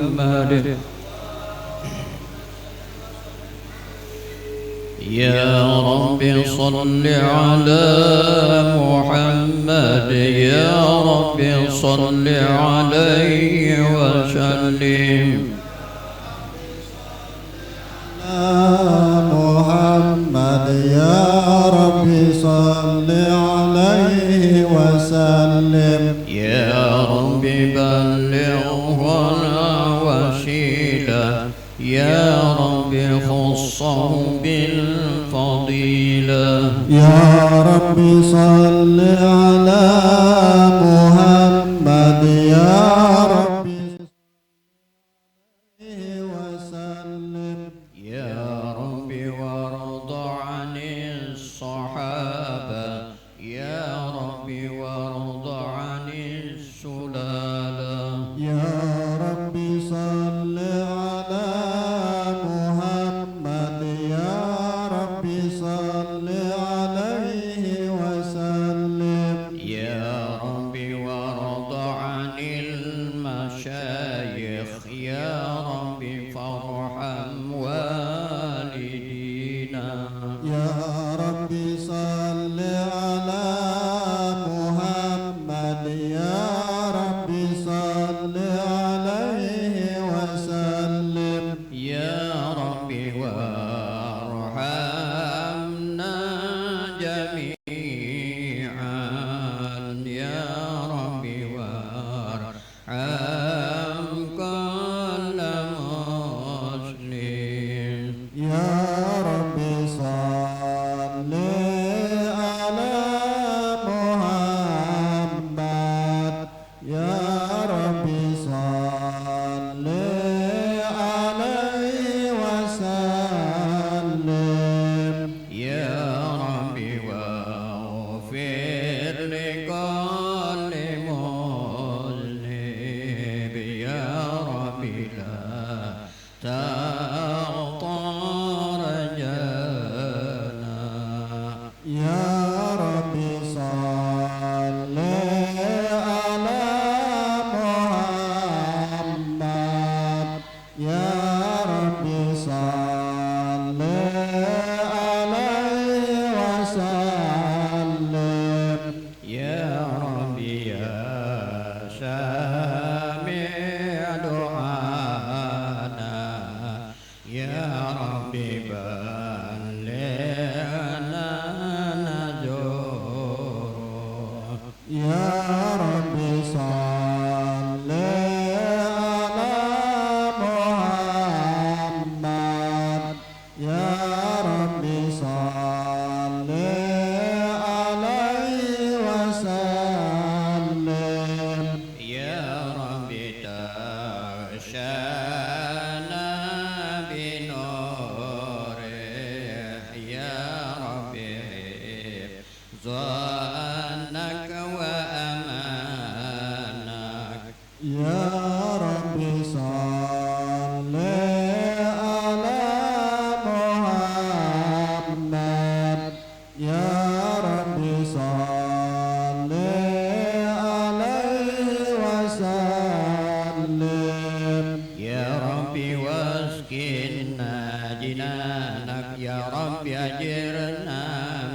محمد يا رب صل على محمد يا رب صل عليه وسلم محمد يا رب صل عليه وسلم يا رب بلغنا وسيلة يا رب خصه بالفضيلة يا رب صل على محمد يا رب وسلم يا رب وارض عن الصحابة يا رب وارض عن السلالة يا رب صل على محمد يا رب صل عليه وسلم يا رب وارض عن المشايخ يا رب فارحم والدينا يا رب صل على محمد يا رب صل عليه وسلم يا رب وارحمنا جميعا يا رب وارحم كل مسلم يا رب صل على محمد يا رب صل عليه وسلم يا رب واغفر لكل مذنب يا رب لا تغطر جانا يا رب صل على محمد يا رب صل عليه وسلم يا رب يا سامع دعانا يا رب بلغنا نجور يا رب صل على محمد يا رب صل عليه وسلم يا رب تغشانا بنوره يا رب حفظك وأمانك يا رب صل على محمد يا رب صل عليه وسلم يا رب واسكننا جنانك يا رب أجرنا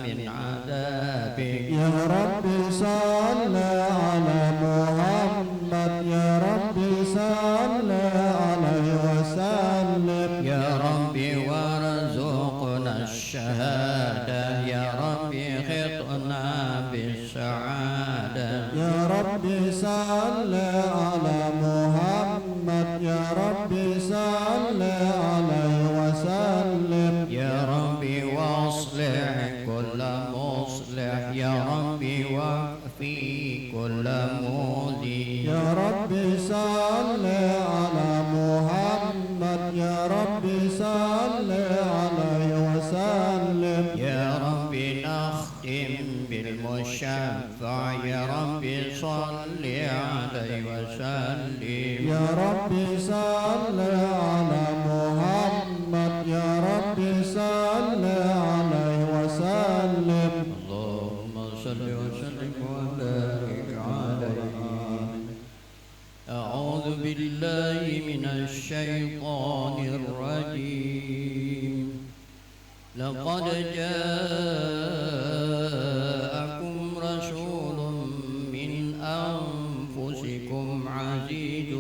من عذابك يا رب صل على محمد يا رب صل عليه وسلم يا رب وارزقنا الشهادة يا رب خطنا بالسعادة يا رب صل على محمد يا رب صل عليه وسلم يا رب واصلح كل مصلح يا رب واكفي كل مؤذي يا رب صل على محمد يا رب صل عليه وسلم يا رب نختم بالمشفع يا رب صل عليه وسلم يا رب صل على محمد يا رب صل عليه وسلم اللهم صل وسلم وبارك عليه. أعوذ بالله بالله من الشيطان الرجيم لقد جاءكم رسول من أنفسكم عزيز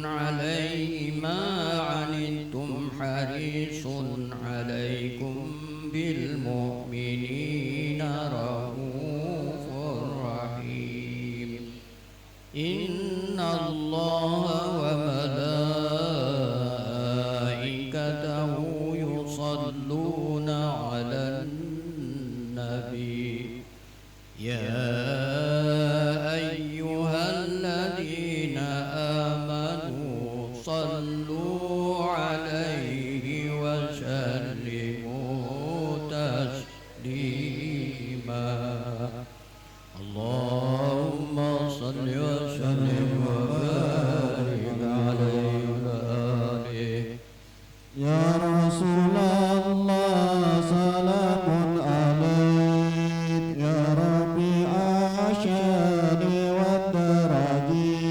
عليه ما عنتم حريص عليكم بالمؤمنين رؤوف رحيم إن الله وملائكته يصلون على النبي يا أيها الذين آمنوا صلوا عليه وسلموا تسليما اللهم صل وسلم وبارك عليه وعلى آله يا رسول الله سلام عليك يا ربي أعشاني والدرجي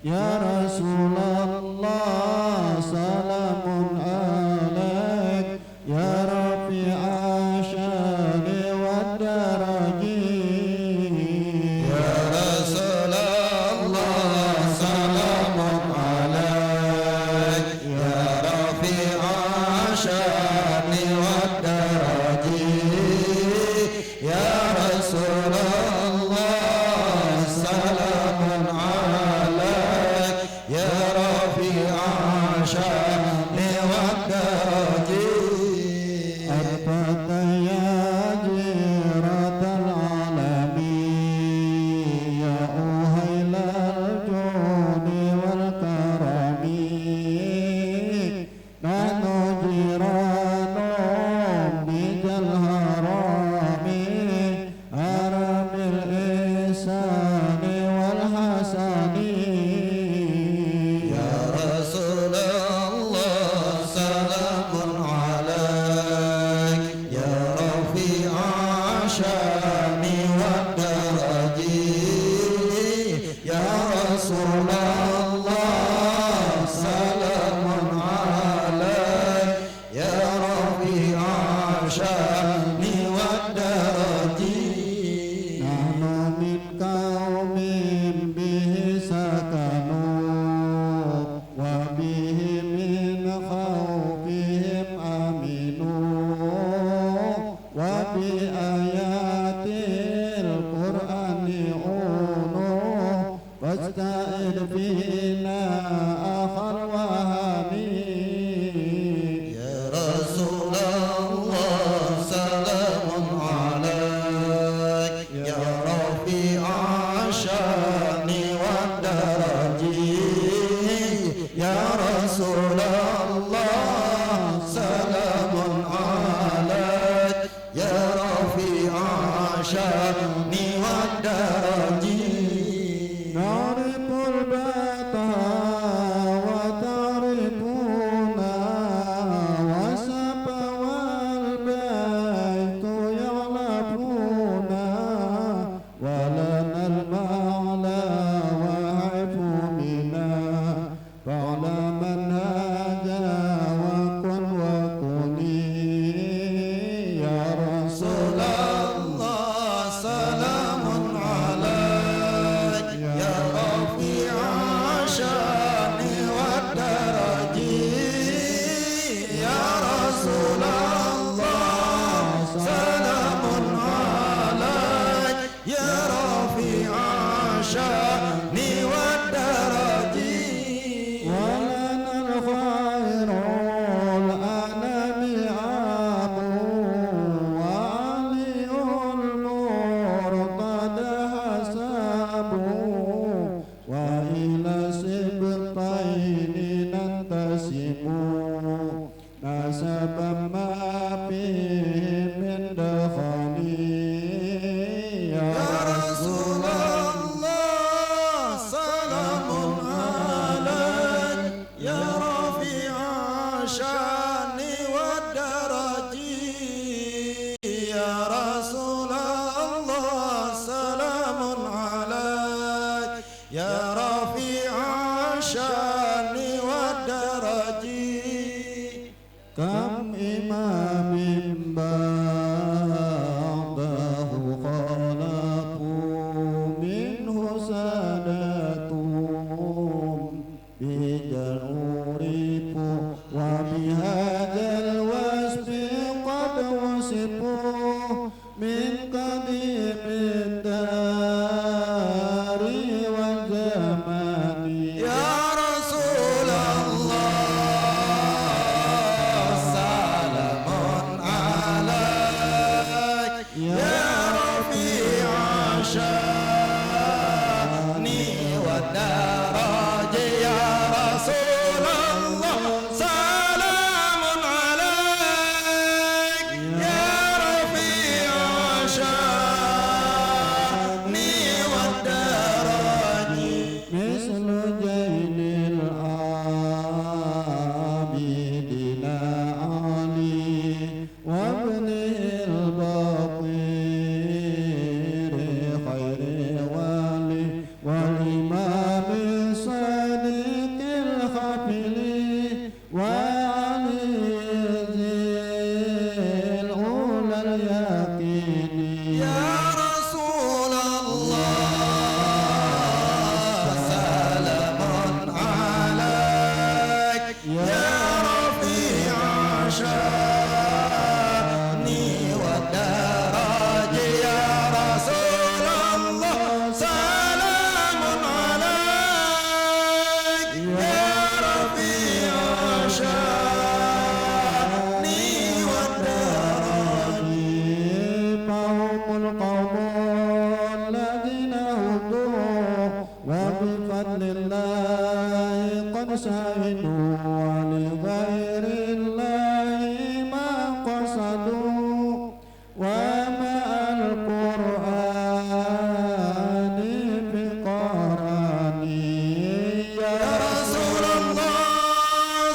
يا رسول الله سلام عليك يا ربي أعشاني والدرجي يا رسول الله سلام عليك يا رفيع الشان والدرج يا رسول الله سلام عليك يا رفيع الشان والدرج أرفعت يا جيرة العالمين يا أهيل الجود والكرم نحن جيران بذا الهرم هرم الإحسان والحسن يا رسول الله سلام عليك يا رفيع الشان والدرج يا رسول الله سلام عليك يا رفيع الشان والدرج نحن من قوم به سكنوا وبه من خوفهم آمنوا وبآيات القرآن عونوا واستعذ فينا أخا الوهمي يا رسول الله سلام عليك يا رفيع الشان والدرج يا رسول الله سلام عليك يا رفيع الشان والدرج نعرف البيت وتعرفنا وسب والبيت يعلمنا ولنا المعنى وعف منا فاعلم هذا وكن وكني يا رسول الله سلام عليك يا رفيع الشان والدرج يا رسول الله سلام عليك يا رفيع الشان والدرج ولنا الخير الأنام عام وعلي المرتضى حساب وإلى سبطين ننتسب نسبا ما فيه من دخل يا يا رفيع الشان والدرج كم إمام بعده خلقوا منه سادتهم بجنوركم وبهذا الوصف قد وصفوا من قديم الدار والزمان يا رسول الله سلام عليك يا رفيع شاني والدرج يا رسول الله سلام عليك يا رفيع شاني والدرج مثل جيل العابدين علي وابنه البقير خير والي والإمام الصادق الخفي وعلي ذي الأولى اليقين يا رسول الله سلام عليك يا رفيع شاني والدرج يا رسول الله سلام عليك يا رفيع شاني والدرج فهم القوم الذين هدوا وبفضل الله قد سعدوا ولغير الله ما قصدوا ومع القرآن بقراني يا رسول الله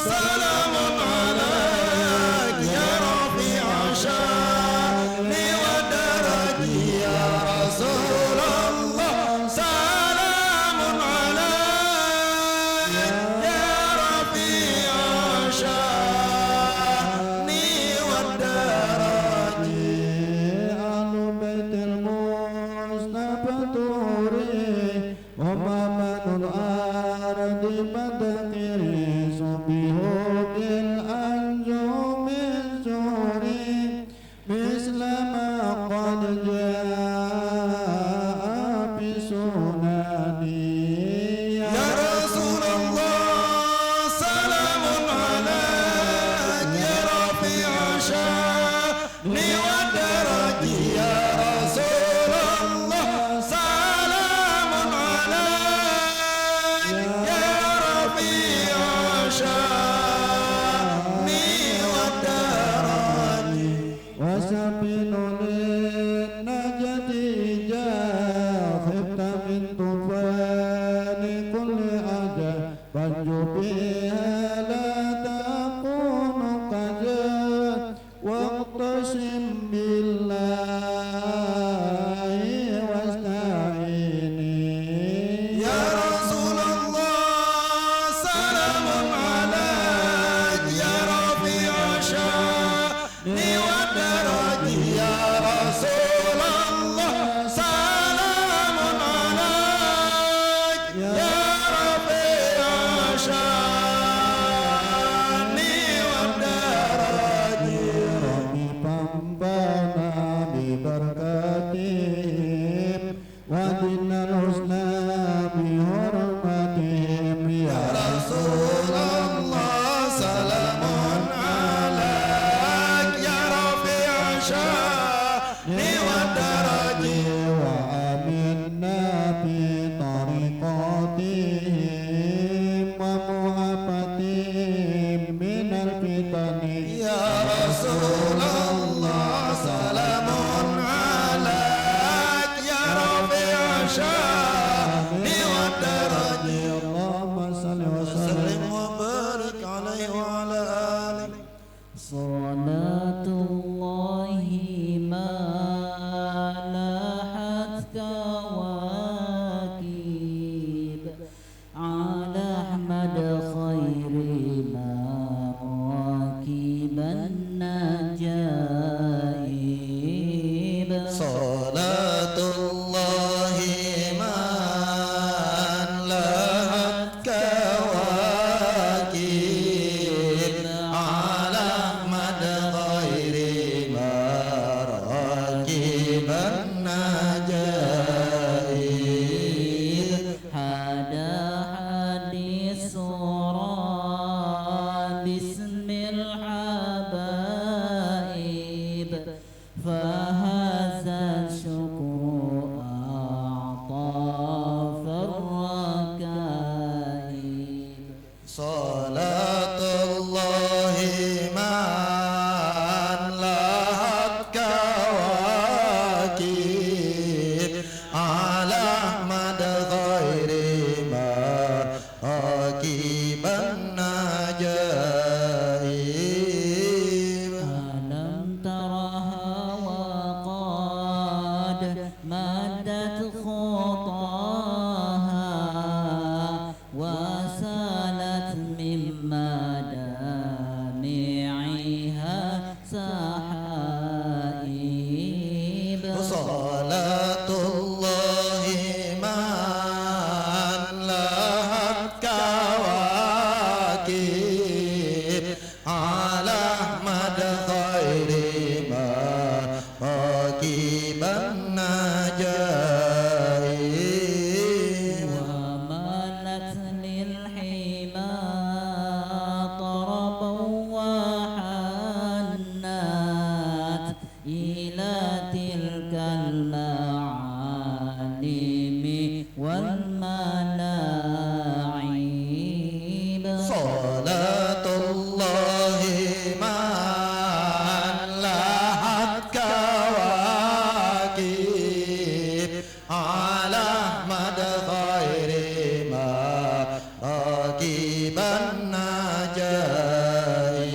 سلام عليك يا رفيع شاني ودرج يا رسول الله سلام عليك يا رفيع شاني والدرج أهل بيت المصطفى توري ومامن الأرض بدكري صبيه بالأنجم الزهري مثل ما قد جاء بسنني يا رسول الله سلام عليك يا رفيع شاني ودرج يا رسول الله سلام عليك يا رفيع شاني ودرج وسبيل للنجاة جاء خفت من طوفان كل أجل فانجو بها لا تكون كجل واقتسم بالله واستعيني يا رسول الله سلام عليك يا رفيع شاني ودرج يا رسول الله سلام عليك يا رفيع شاني ودرج ربي pambana ببركاتهم ودنا الحسنى بحرمتهم يا رسول الله سلام عليك يا رفيع شاني ودرج وآمنا في طريقاتهم ومحبتهم من الفتن يا رسول الله سلام عليك يا رفيع شاني والدرج اللهم صل وسلم وبارك عليه وعلى آله صلاة الله ما لاحت كواكب مدت خطاها وسالت من مدامعها سحائب صلاة الله من لهت كواكب على أحمد خير ما راكب النجائب وملت للحمى طربا وحنت إلى تلك المعالم والملاعب صلاة الله من لهت كواكب على أحمد خير ما راكب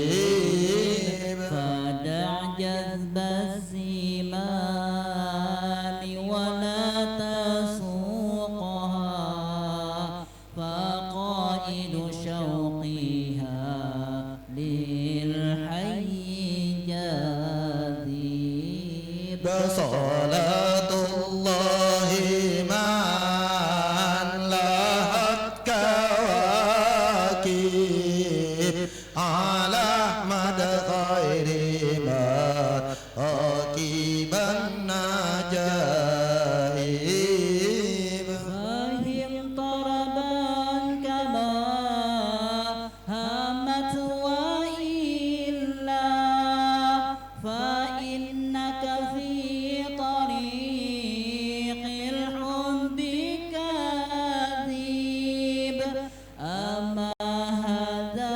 النجائب فدع جذب الزمان ولا تسوقها فقائد شوقها للحي جاذب صلاة الله من لهت كواكب على أحمد خير ما راكب النجائب فهم طربا كما همت وإلا فإنك في طريق الحب كاذب أما هذا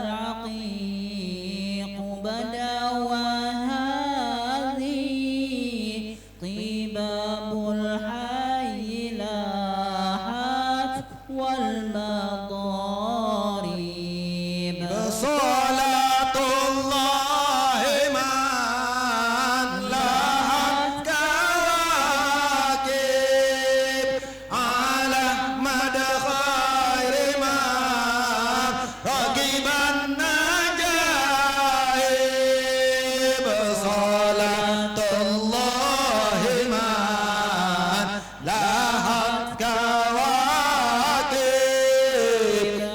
العقيق بدا وهذه طباب الحي لاحت والمضارب صلاة الله من لهت كواكب على أحمد خير ما ركب النجائب صلاة الله من لهت كواكب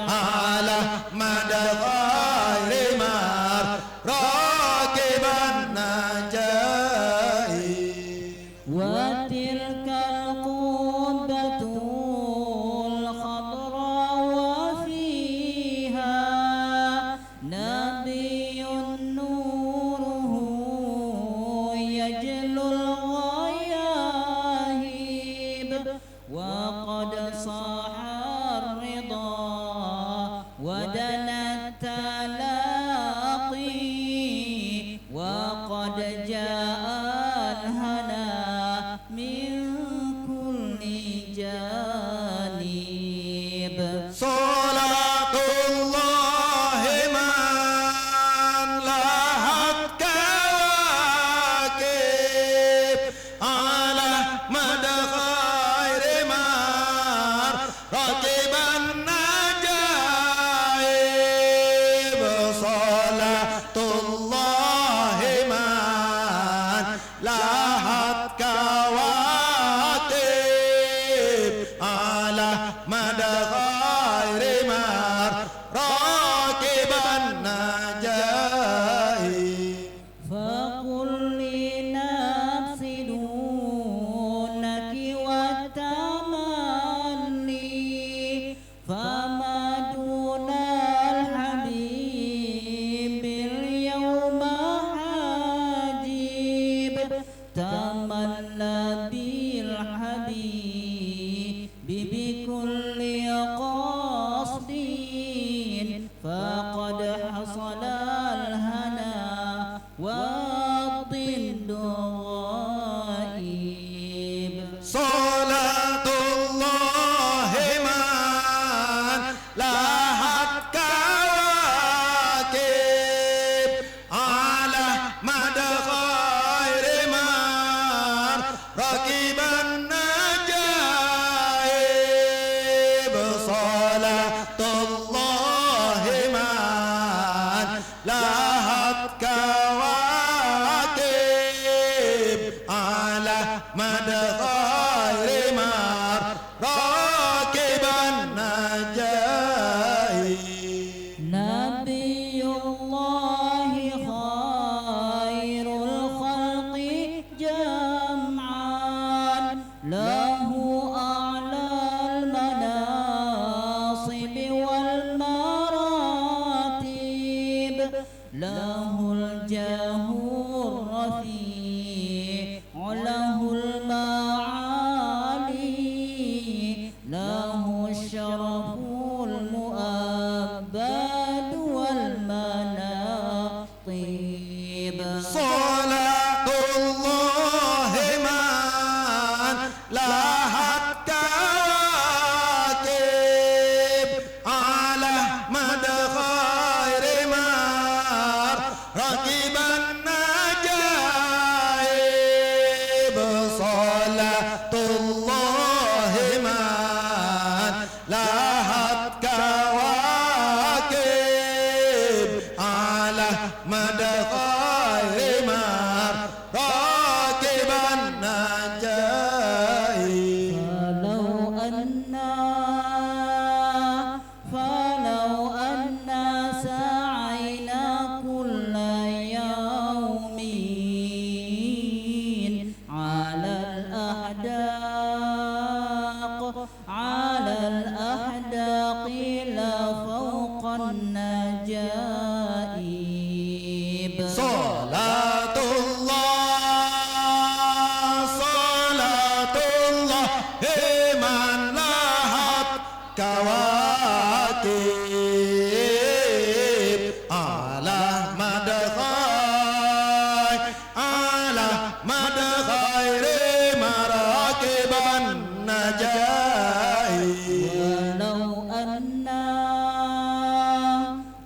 على أحمد خير ما راكب النجائب وتلك القبة الخضراء وفيها نبي نوره يجلو الغياهب وقد صاح الرضا ودنا التلاقي وقد جاء الهنا من كل جانب صلاة الله من لهت كواكب على أحمد خير ما ركب النجائب صلاة الله من لهت كواكب على أحمد خير ما راكب النجائب فقل لنفس دونك والتمني فما دون الحبيب اليوم حاجب تملى بالحبيب بكل قصد فقد حصل الهنا والضد غائب صلاة الله من لهت كواكب على أحمد خير ما ركب له أعلى المناصب والمراتب له الجاه الرفيع له المعالي له الشرف المؤبد والمناقب صلاة الله من لاحت كواكب على مدى خير مار ركب النجائب صلاة الله من لاحت كواكب على مدى خير مار راكب النجائب فلو أنا سعينا كل يوم على الأحداق لفوق النجائب صلاة الله من لاحت كواكب على مدى خير مراكب النجائب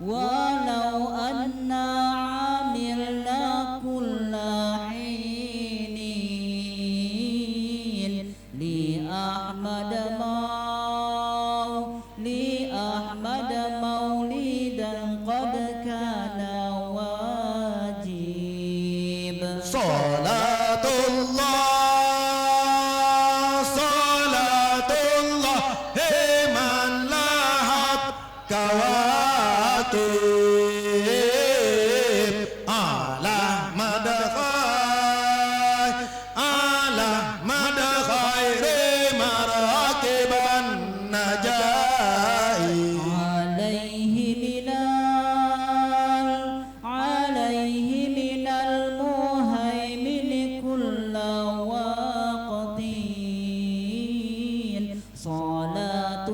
ولو أنا عملنا كل حين لأحمد مولدا قد كان واجب صلاة الله من لاحت كواكب على مدى خير مراكب النجائب عليه من المهيمن كل وقت صلاة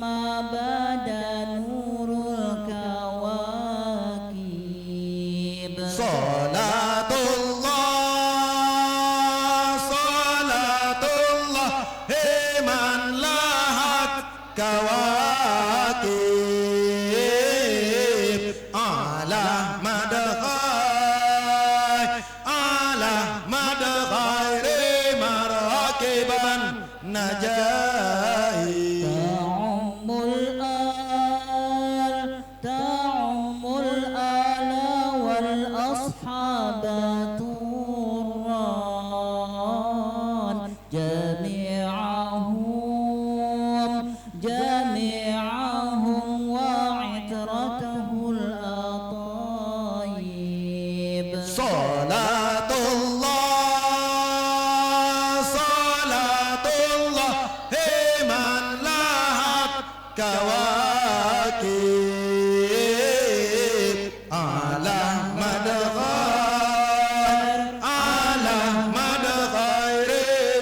ما بدا نور الكواكب صلاة الله من لاحت كواكب على مدى خير مراكب النجائب تعم الآل والأصحاب طران جميعهم وعترته الأطايب صلاة الله من لاحت كواكب على مدى خير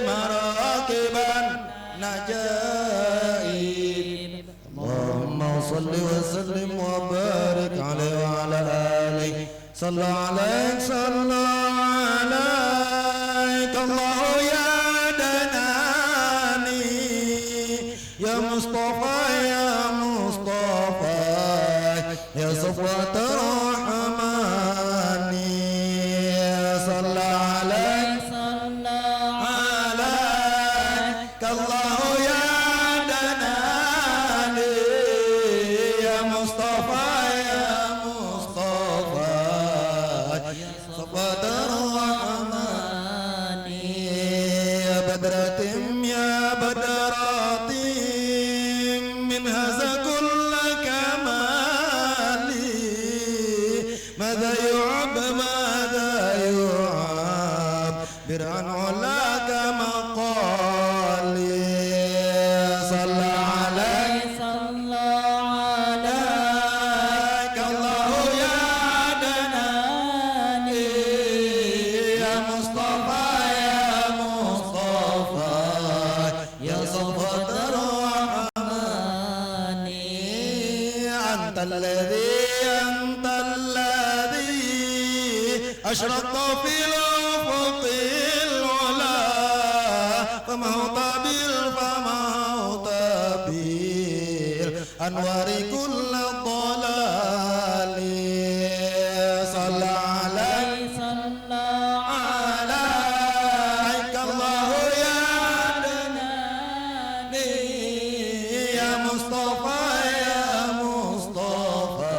مراكب النجائب اللهم صل وسلم وبارك عليه وعلى آله صلى عليك الله يا دناني يا مصطفى يا صفوة الرحماني صلى عليك الله يا دناني يا مصطفى صفوة الرحماني يا بدرة من هذا كل كمالي ماذا يعب برعا علاك مقالي صلى عليك صلى عليك الله يا عدناني يا مصطفى يا مصطفى يا صفوة الرحمن أنت الذي أشرقت في الأفق العلا فمهوت بالأنوار كل الضلال صلى عليك الله يا عدناني يا مصطفى يا مصطفى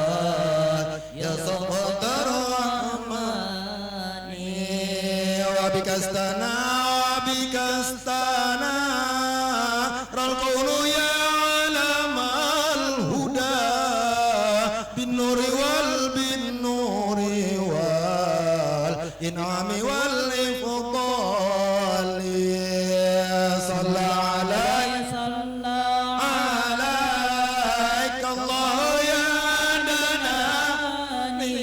يا صفوة الرحمن وبك استنى رى الكون يا علم الهدى بالنور والإنعام والإفضال صلى عليك الله يا عدناني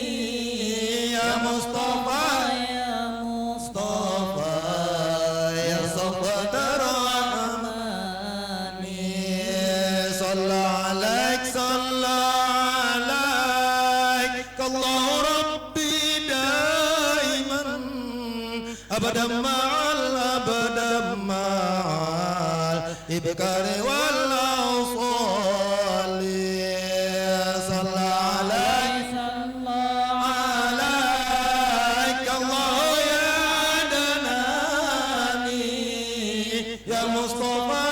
يا مصطفى يا صفوة الرحمن صلى عليك الله ربي دائما أبدا مع الإبكار والأوصال صلى عليك الله يا عدناني يا مصطفى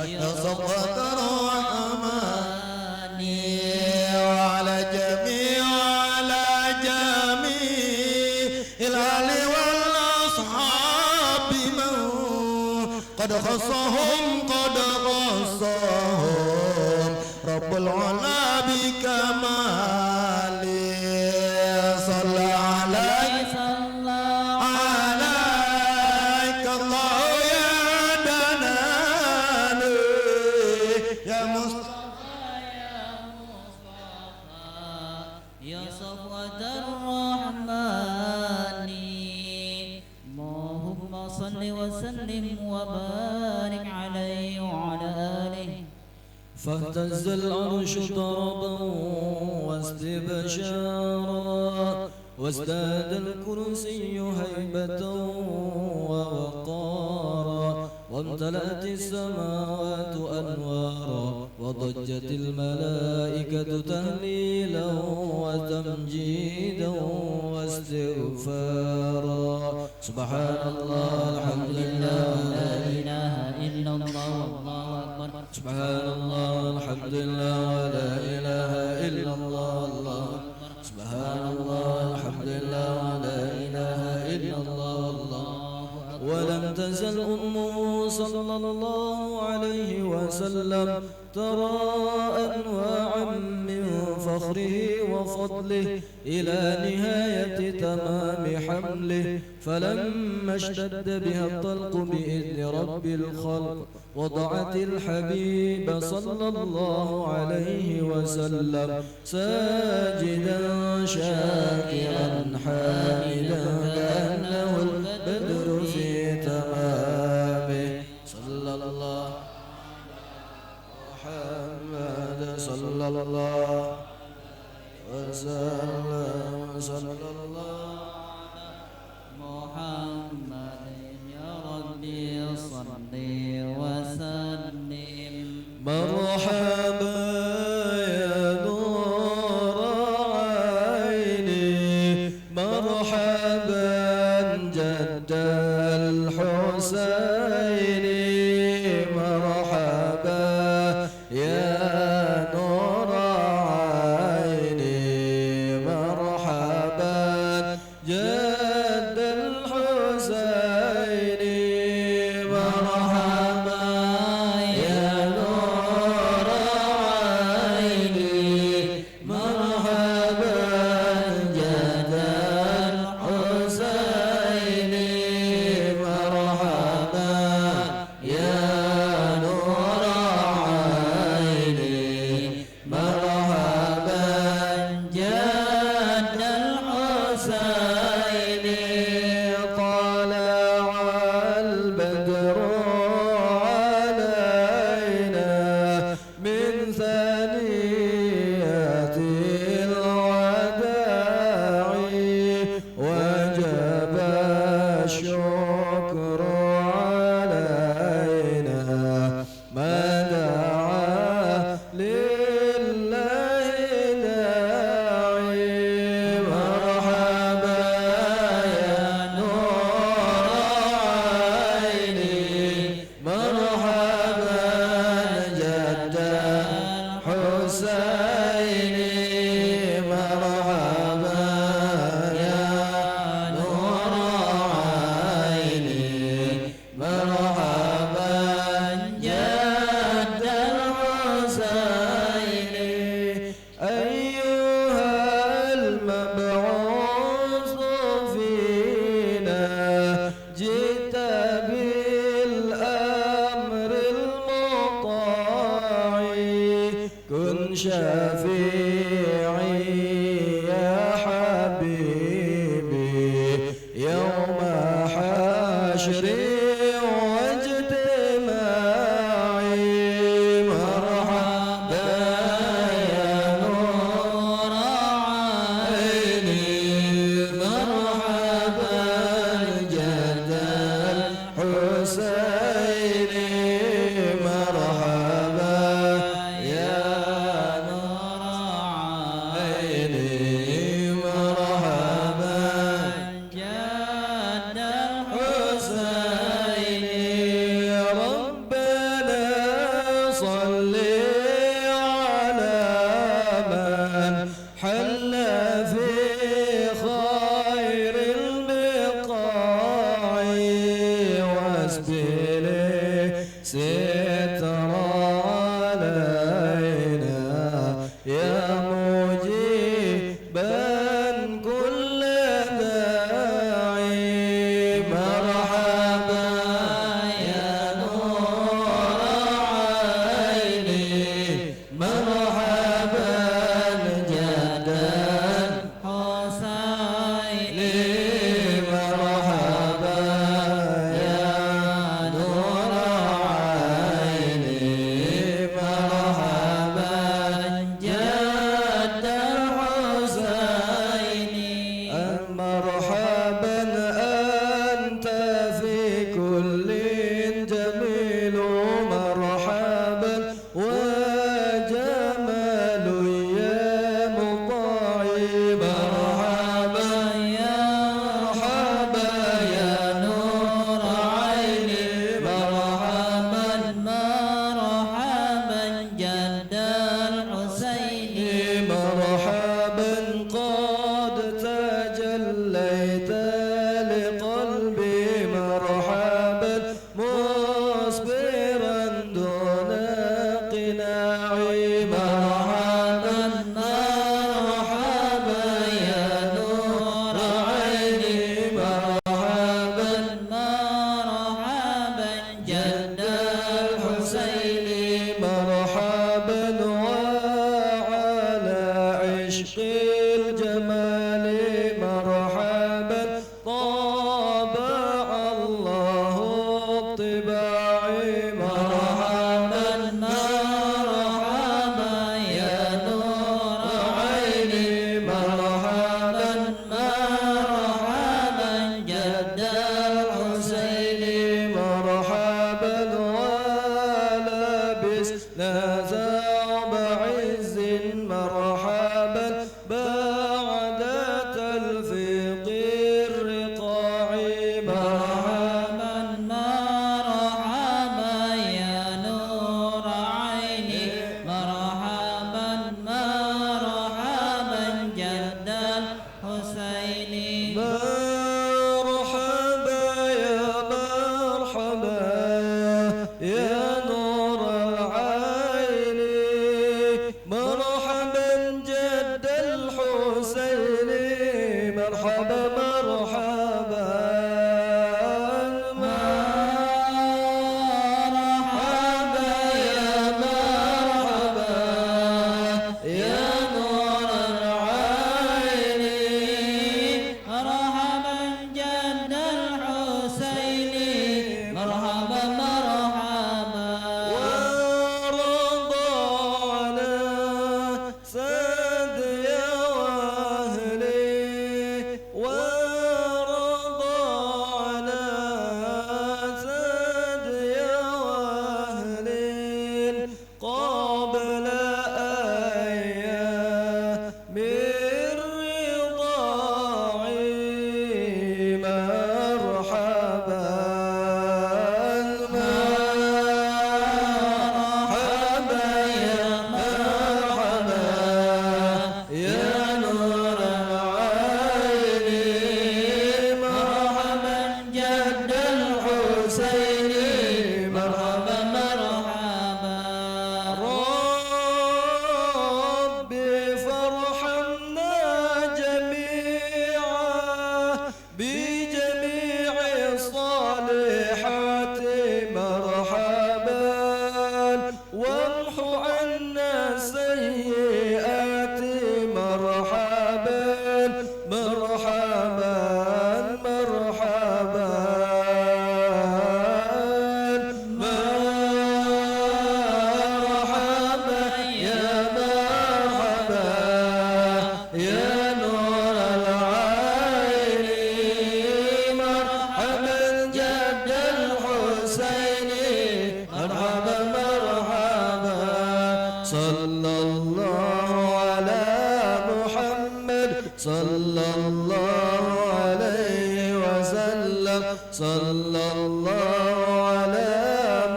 يا صفوة الرحمن وعلى جميع الآل والأصحاب من قد خصهم رب العلا بكمال صلى عليك الله يا عدناني يا مصطفى يا صفوة الرحمن اللهم صل وسلم وبارك عليه وعلى آله فاهتز العرش طربا واستبشارا وازداد الكرسي هيبة ووقارا وامتلأت السماوات أنوارا وضجت الملائكة تهليلا وتمجيدا واستغفارا سبحان الله الحمد لله لا إله إلا الله والله أكبر سبحان الله الحمد لله ولا إله إلا الله الله سبحان الله الحمد لله ولا إله إلا الله الله ولم تزل أمه صلى الله عليه وسلم ترى أنواعا من فخره وفضله إلى نهاية تمام حمله فلما اشتد بها الطلق بإذن رب الخلق وضعت الحبيب صلى الله عليه وسلم ساجدا شاكرا حامدا كأنه البدر في تمامه صلى الله محمد صلى الله وسلم صلى الله محمد يا ربي صل وسلم مرحبا يا نور عيني مرحبا ستر علينا يا مجيبا كل داعي مرحبا يا نور عيني مرحبا جد الحسين مرحبا يا نور عيني مرحبا جد الحسين مرحبا أنت في كل جميل مرحبا وجمال يا مطاعي مرحبا يا مرحبا يا نور عيني مرحبا مرحبا جد الحسين مرحبا قد تجليت لقلبي مرحبا مصبرا دون قناعي مرحبا مرحبا يا نور عيني مرحبا مرحبا جد الحسين مرحبا وعلى عشق الجمال مرحبا طابع الله الطباع مرحبا مرحبا يا نور عيني مرحبا مرحبا جد الحسين مرحبا ولبسنا ثوب عز مرحبا بعد تلفيق الرقاع مرحبا مرحبا يا نور عيني مرحبا مرحبا جد الحسين مرحبا يا مرحبا يا نور العين مرحبا جد الحسين مرحبا مرحبا مرحبا يا مرحبا يا نور العين مرحبا جد الحسين مرحبا مرحبا ورضانا سد يا واهلي ورضانا سد يا واهلي قبل أيام الرضاع مرحبا مرحبا يا مرحبا يا نور العين مرحبا جد الحسين مرحبا مرحبا ربي فارحمنا جميعا بجميع الصالحات مرحبا وامحو عنا السيئات مرحبا مرحبا مرحبا مرحبا يا مرحبا يا نور العين مرحبا جد الحسين مرحبا مرحبا صلى الله على محمد صلى الله عليه وسلم صلى الله على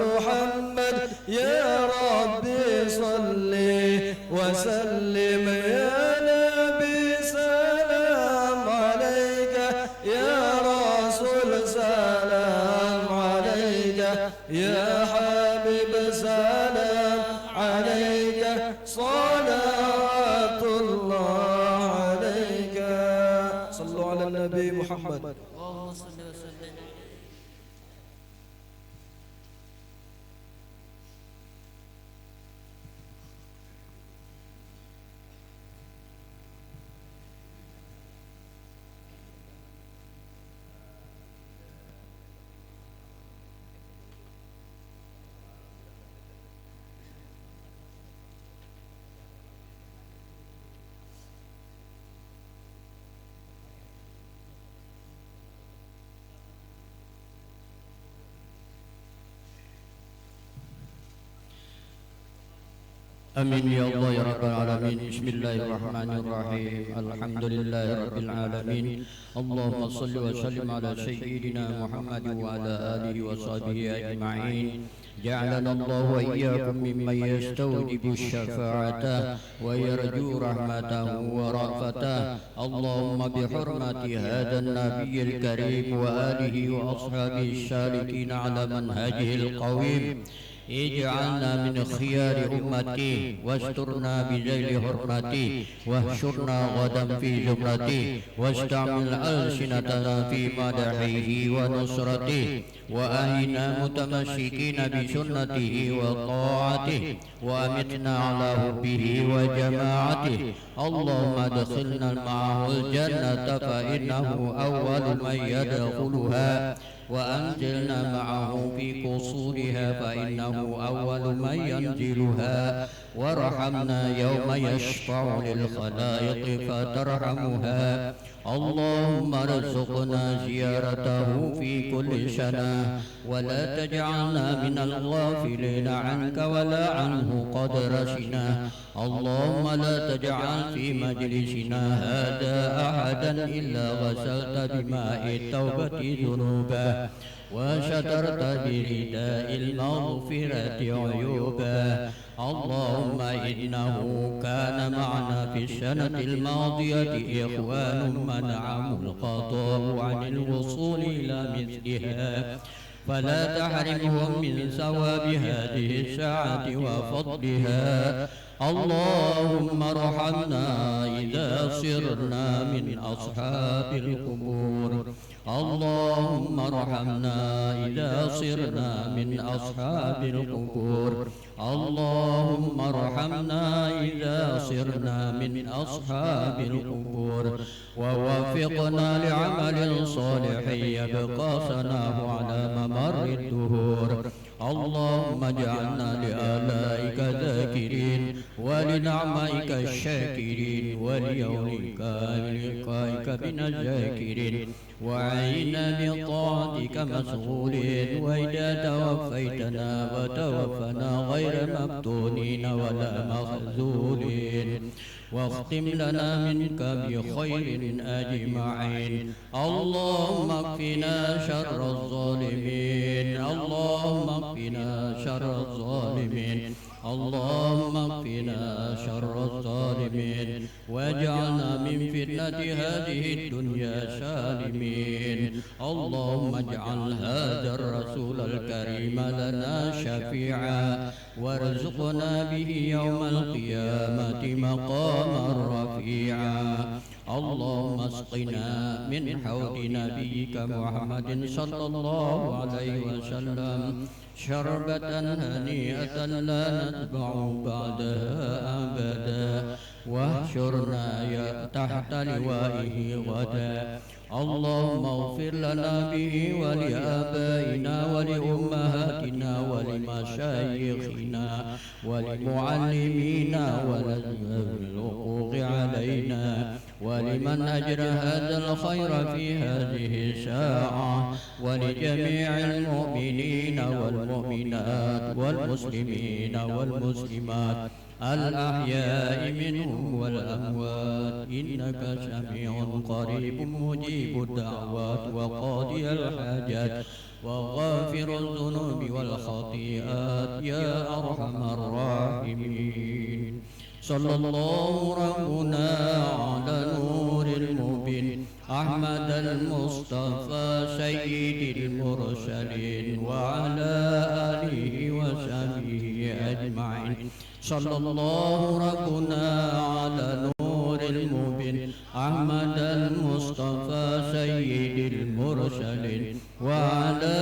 محمد يا ربي صل وسلم يا نبي سلام عليك يا رسول سلام عليك يا حبيب على النبي محمد. اللهم صل وسلم. Amin ya Allah ya Rabbal Alamin. Bismillahirrahmanirrahim. Alhamdulillahi Rabbil Alamin. Allahumma salli wa sallim ala Sayyidina Muhammad wa ala alihi wa sahbihi ajma'in. Ja'alana Allah wa iyyakum mimman yastawjibu syafa'ata wa yarju rahmatahu wa ra'fatah. Allahumma bihurmati hadhan nabiyyil karim wa alihi wa ashabihi salikin ala manhajihil qawim. اجعلنا من خيار أمتي واسترنا بذيل حرمتي واحشرنا غدا في زمرتي واستعمل ألسنتنا في مدحه ونصرته وأهنا متمسكين بسنته وطاعته وأمتنا على حبه وجماعته. اللهم ادخلنا معه الجنة فإنه أول من يدخلها وأنزلنا معه في قصورها فإنه أول من ينزلها وارحمنا يوم يشفع للخلائق فترحمها. اللهم ارزقنا زيارته في كل سنة ولا تجعلنا من الغافلين عنك ولا عنه قد رسنا. اللهم لا تجعل في مجلسنا هذا أحدا إلا غسلت بماء التوبة ذنوبه وسترت برداء المغفرة عيوبه. اللهم إنه كان معنا في السنة الماضية إخوان منعهم القضاء عن الوصول إلى مثلها فلا تحرمهم من ثواب هذه الساعة وفضلها. اللهم ارحمنا إذا صرنا من أصحاب القبور. اللهم ارحمنا إذا صرنا من أصحاب القبور. اللهم ارحمنا إذا صرنا من أصحاب القبور ووفقنا لعمل صالح يبقى ثناه على ممر الدهور. اللهم اجعلنا لآلائك ذاكرين ولنعمائك الشاكرين وليومك لقائك بنا الذاكرين وعينا بطاعتك مسغولين. وإذا توفيتنا وتوفنا غير مفتونين ولا مخذولين واختم لنا منك بخير أجمعين. اللهم اكفنا شر الظالمين. اللهم اكفنا شر الظالمين. اللهم اكفنا شر الظالمين واجعلنا من فتنة هذه الدنيا سالمين. اللهم اجعل هذا الرسول الكريم لنا شفيعا وارزقنا به يوم القيامة مقاما رفيعا. اللهم اسقنا من حوض نبيك محمد صلى الله عليه وسلم شربة هنيئة لا نتبع بعدها أبدا واحشرنا تحت لوائه غدا. اللهم اغفر لنا به ولآبائنا ولأمهاتنا ولمشايخنا ولمعلمينا وللحقوق علينا ولمن أجرى هذا الخير في هذه الساعة ولجميع المؤمنين والمؤمنات والمسلمين والمسلمات الأحياء منهم والأموات إنك سميع قريب مجيب الدعوات وقاضي الحاجات وغافر الذنوب والخطيئات يا أرحم الراحمين. صلى الله ربنا على نور المبين أحمد المصطفى سيد المرسلين وعلى آله وصحبه أجمعين. صلى الله ربنا على نور المبين أحمد المصطفى المرسلين وعلى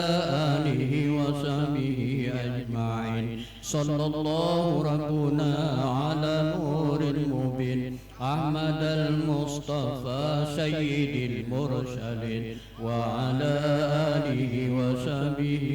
آله وصحبه أجمعين صلى الله ربنا على نور المبين أحمد المصطفى سيد المرسلين وعلى آله وصحبه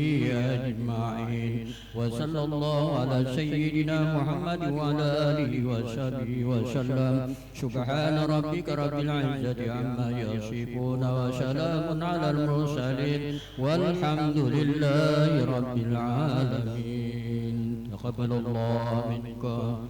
أجمعين وصلى الله على سيدنا محمد وعلى آله وصحبه وسلم سبحان ربك رب العزة عما يصفون وسلام على المرسلين والحمد لله رب العالمين تقبل الله منكم.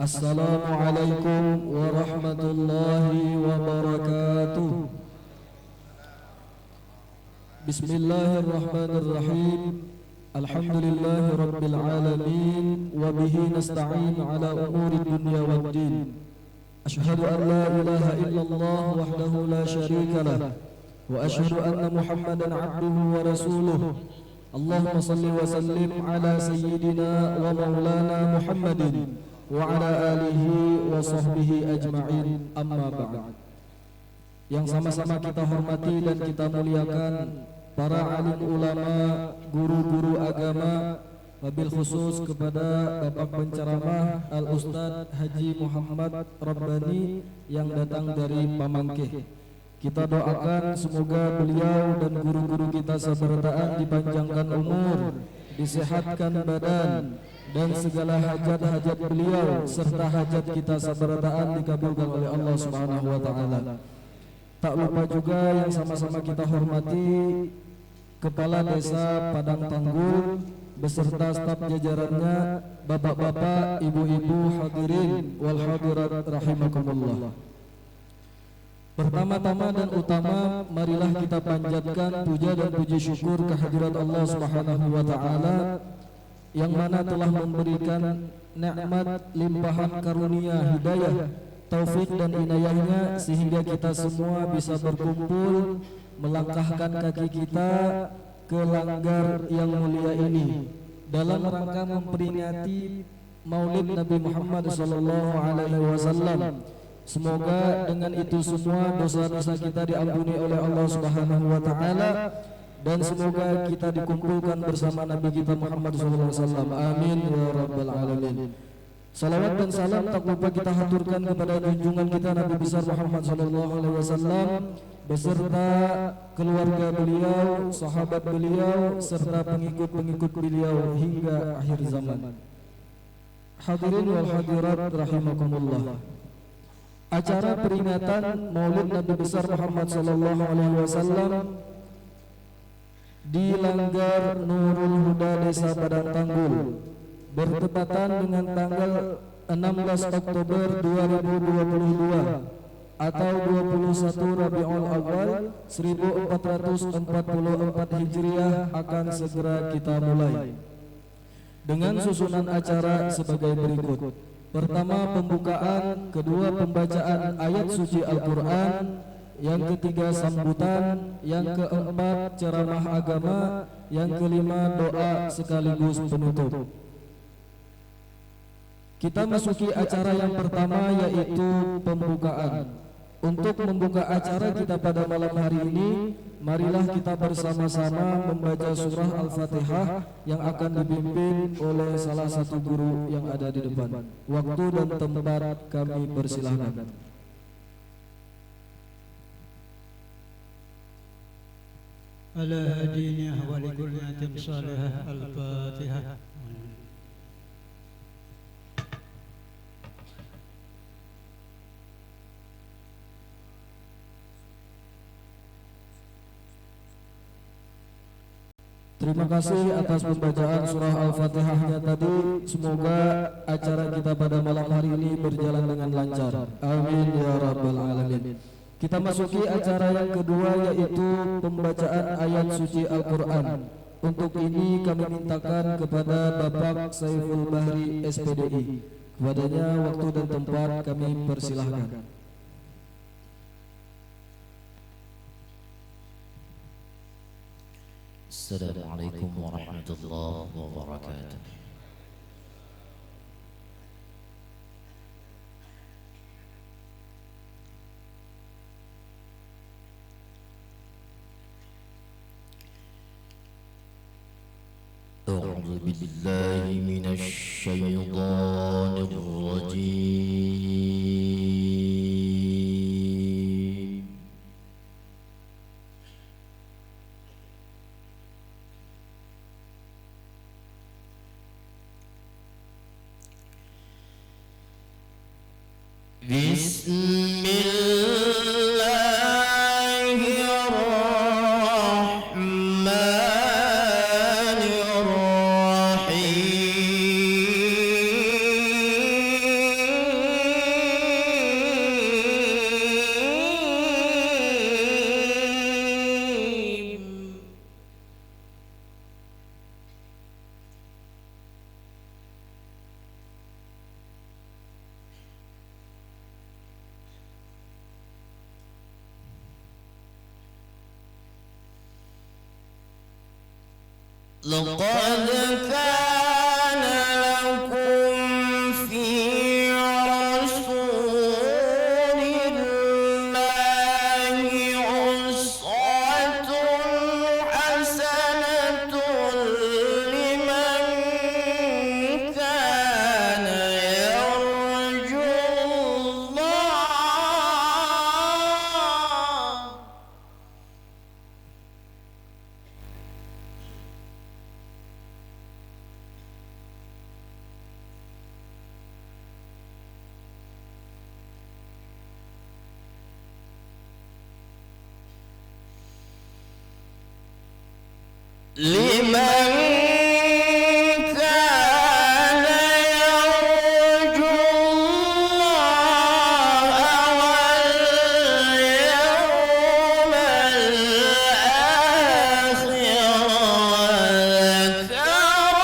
Assalamualaikum warahmatullahi wabarakatuh. Bismillahirrahmanirrahim. Alhamdulillahi rabbil alamin wa bihi nasta'in ala umuri dunya waddin. Ashhadu an la ilaha illallah wahdahu la syarika lah wa ashhadu anna Muhammadan abduhu wa rasuluh. Allahumma salli wa sallim ala sayyidina wa maulana Muhammadin wa ala alihi wa sahbihi ajma'in. Amma ba'd. Yang sama-sama kita hormati dan kita muliakan para alim ulama, guru-guru agama, wabil khusus kepada Bapak Penceramah Al-Ustadz Haji Muhammad Rabbani yang datang dari Pamangkeh. Kita doakan semoga beliau dan guru-guru kita sebertaan dipanjangkan umur, disehatkan badan, dan segala hajat-hajat beliau serta hajat kita sebertaan dikabulkan oleh Allah Subhanahu wa taala. Tak lupa juga yang sama-sama kita hormati Kepala Desa Padang Tanggul beserta staf jajarannya, bapak-bapak, ibu-ibu, hadirin wal hadirat rahimakumullah. Pertama-tama dan utama, marilah kita panjatkan puja dan puji syukur kehadirat Allah Subhanahu wa taala yang mana telah memberikan nikmat limpahan karunia hidayah, taufik dan inayahnya sehingga kita semua bisa berkumpul melangkahkan kaki kita ke langgar yang mulia ini dalam rangka memperingati Maulid Nabi Muhammad SAW. Semoga dengan itu semua dosa-dosa kita diampuni oleh Allah Subhanahu wa taala dan semoga kita dikumpulkan bersama Nabi kita Muhammad SAW. Amin ya rabbal alamin. Salawat dan salam tak lupa kita haturkan kepada junjungan kita Nabi besar Muhammad SAW beserta keluarga beliau, sahabat beliau, serta pengikut-pengikut beliau hingga akhir zaman. Hadirin wal hadirat rahimakumullah. Acara peringatan Maulid Nabi besar Muhammad SAW di Langgar Nurul Huda Desa Padang Tanggul bertepatan dengan tanggal 16 Oktober 2022 atau 21 Rabiul Awal 1444 Hijriah akan segera kita mulai dengan susunan acara sebagai berikut. Pertama pembukaan, kedua pembacaan ayat suci Al-Quran, yang ketiga sambutan, yang keempat ceramah agama, yang kelima doa sekaligus penutup. Kita masuki acara yang pertama yaitu pembukaan. Untuk membuka acara kita pada malam hari ini, marilah kita bersama-sama membaca surah Al-Fatihah yang akan dipimpin oleh salah satu guru yang ada di depan. Waktu dan tempat kami persilahkan. Ala hadiniya wa likulliyatin salihah Al-Fatihah. Terima kasih atas pembacaan surah Al-Fatihahnya tadi. Semoga acara kita pada malam hari ini berjalan dengan lancar. Amin ya rabbal alamin. Kita masuki acara yang kedua yaitu pembacaan ayat suci Al-Quran. Untuk ini kami mintakan kepada Bapak Saiful Bahri SPDI. Kepadanya waktu dan tempat kami persilahkan. Assalamualaikum warahmatullahi wabarakatuh. A'udzu billahi minasy syaithanir rajim. لقد كان لكم في رسول الله أسوة حسنة لمن كان يرجو الله لمن كان يرجو الله واليوم الآخر وذكر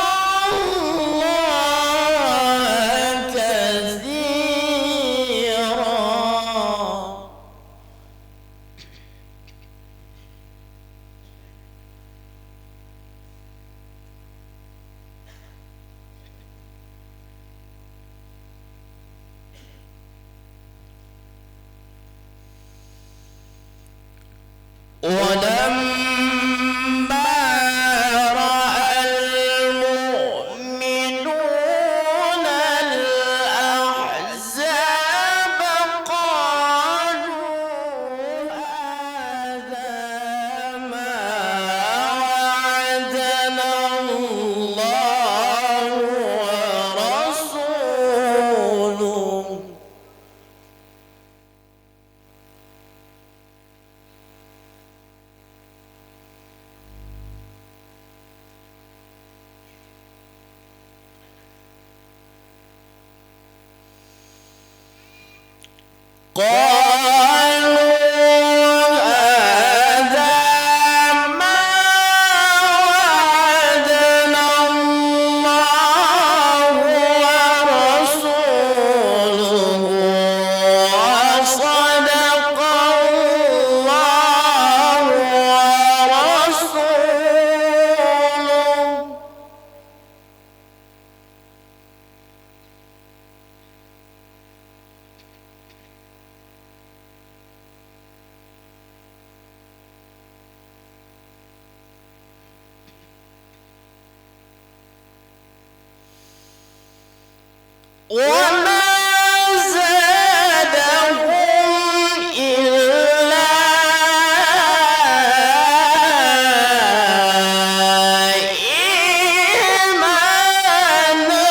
الله كثيرا ولما رأى المؤمنون الأحزاب قالوا هذا ما وعدنا الله ورسوله قالوا هذا ما وعدنا الله ورسوله وصدق الله ورسوله وما زادهم إلا إيمانا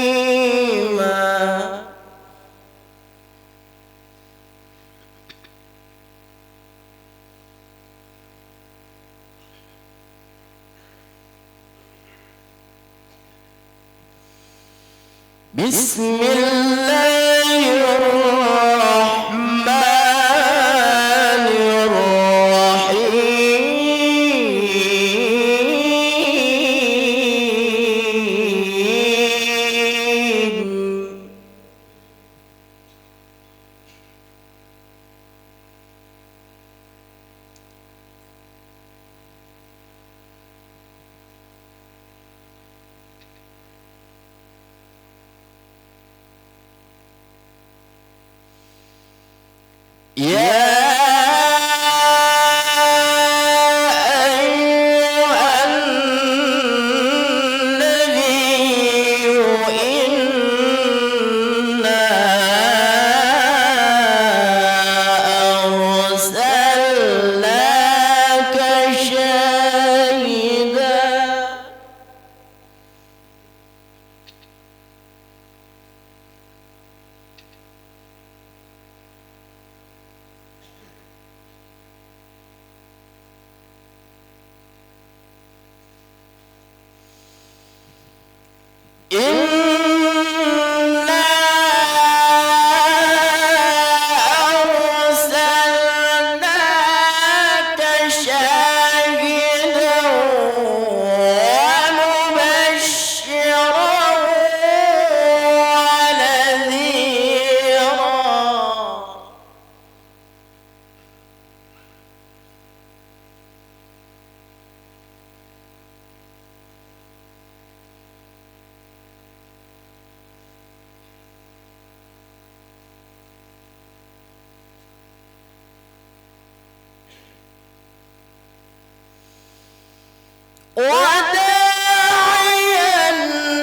وتسليما بسم الله الرحمن الرحيم يا أيها النبي إنا أرسلناك شاهدا وداعيا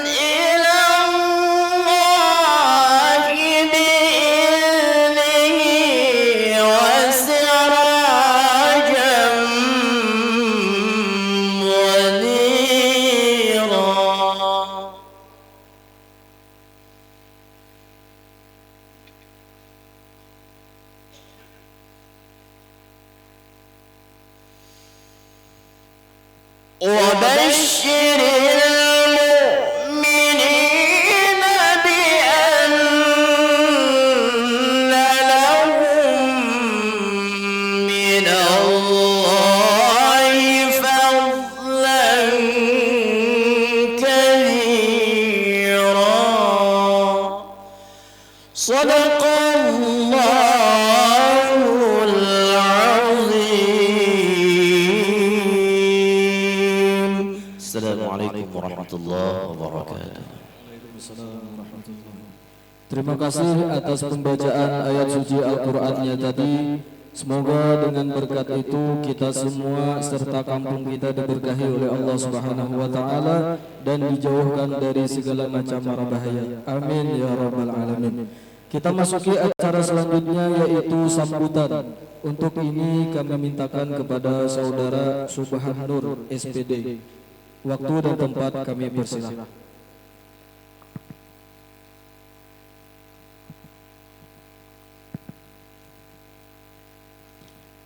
إلى الله بإذنه وسراجا منيرا وبشر المؤمنين بأن لهم من الله فضلا كبيرا صدق الله العظيم. Assalamualaikum warahmatullahi wabarakatuh. Terima kasih atas pembacaan ayat suci Al-Qur'annya tadi. Semoga dengan berkat itu kita semua serta kampung kita diberkahi oleh Allah Subhanahu wa taala dan dijauhkan dari segala macam mara bahaya. Amin ya rabbal alamin. Kita masuki acara selanjutnya yaitu sambutan. Untuk ini kami mintakan kepada saudara Subhan Nur SPD. Waktu dan tempat kami persilahkan.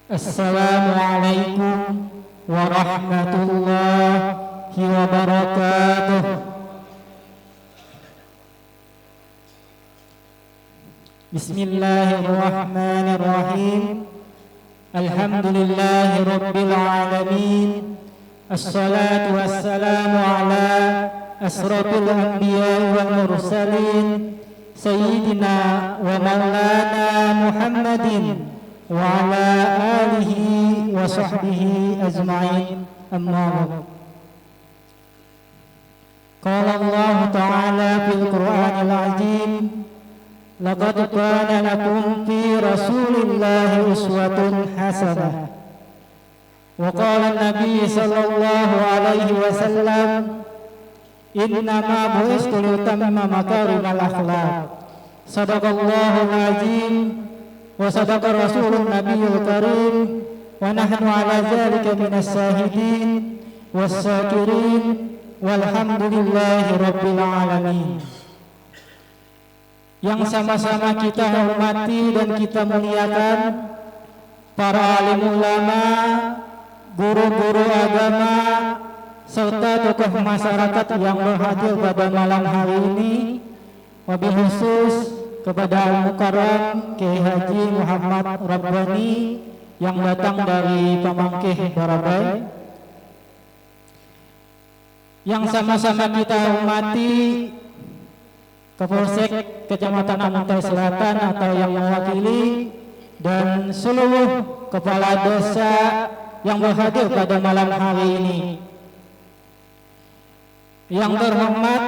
Assalamualaikum warahmatullahi wabarakatuh. Bismillahirrahmanirrahim. Alhamdulillahi rabbil alamin. Assalatu wassalamu ala asrafil anbiya wal mursalin sayyidina wa maulana Muhammadin wa ala alihi wa sahbihi ajma'in. Amma ba'd. Qala Allah ta'ala fil Qur'anil 'azim, laqad kana lakum fi rasulillahi uswatun hasanah. Wa qala an-nabi sallallahu alaihi wasallam, innama bu'istu liutammima makarimal akhlaq. Sadaqallahul azim wa sadaqa rasulun nabiyul karim wa nahnu ala dzalika minas syahidin was syakirin walhamdulillahi rabbil alamin. Yang sama-sama kita hormati dan kita muliakan para alim ulama, guru-guru agama, serta tokoh masyarakat yang berhadir pada malam hari ini, wabil khusus kepada Al-Mukarram Kiai Haji Muhammad Rabbani yang datang dari Pamangkeh Barabai. Yang sama-sama kita hormati Kapolsek Kecamatan Amuntai Selatan atau yang mewakili, dan seluruh kepala desa yang berhadir pada malam hari ini. Yang terhormat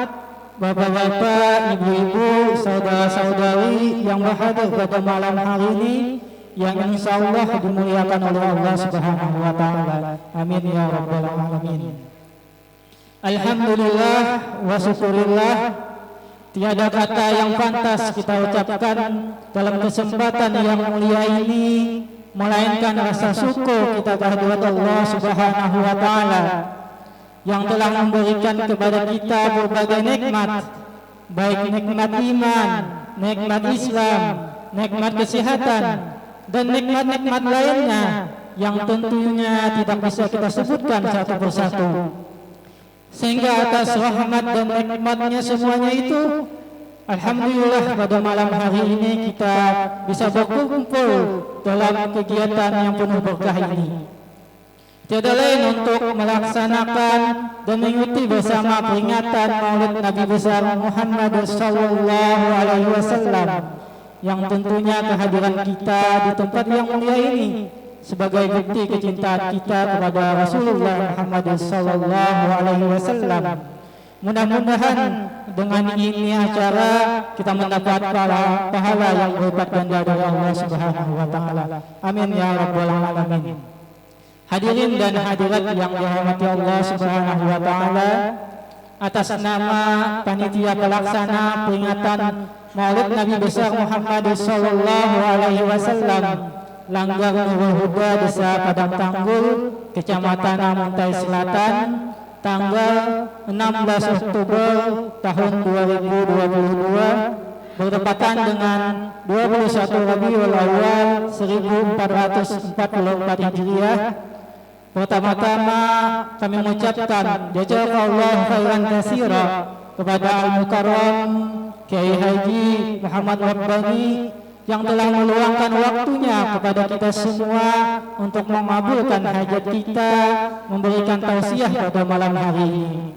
Bapak-bapak, ibu-ibu, saudara-saudari yang berhadir pada malam hari ini, yang insya Allah dimuliakan oleh Allah Subhanahu wa taala. Amin ya rabbal alamin. Alhamdulillah wa syukurillah. Tiada kata yang pantas kita ucapkan dalam kesempatan yang mulia ini melainkan rasa syukur kita kehadirat Allah Subhanahu wa taala yang telah memberikan kepada kita berbagai nikmat, baik nikmat iman, nikmat Islam, nikmat kesehatan, dan nikmat-nikmat lainnya yang tentunya tidak bisa kita sebutkan satu persatu. Sehingga atas rahmat dan nikmatnya semuanya itu, alhamdulillah pada malam hari ini kita bisa berkumpul dalam kegiatan yang penuh berkah ini. Tiada lain untuk melaksanakan dan mengikuti bersama peringatan Maulid Nabi besar Muhammad sallallahu alaihi wasallam, yang tentunya kehadiran kita di tempat yang mulia ini sebagai bukti kecintaan kita kepada Rasulullah Muhammad sallallahu alaihi wasallam. Mudah-mudahan dengan ini acara kita mendapat pahala yang berlipat ganda dari Allah Subhanahu wa taala. Amin ya rabbal alamin. Hadirin dan hadirat yang dirahmati Allah Subhanahu wa taala, atas nama panitia pelaksana peringatan Maulid Nabi besar Muhammad sallallahu alaihi wasallam Langgar Nurul Huda, Desa Padang Tanggul, Kecamatan Muntai Selatan, tanggal 16 Oktober tahun 2022 bertepatan dengan 21 Rabiul Awal 1444 Hijriah. Pertama-tama kami mengucapkan jazakallahu khairan katsira kepada Al-Mukarram Kiai Haji Muhammad Rabbani yang telah meluangkan waktunya kepada kita semua untuk mengabulkan hajat kita, memberikan tausiah pada malam hari ini.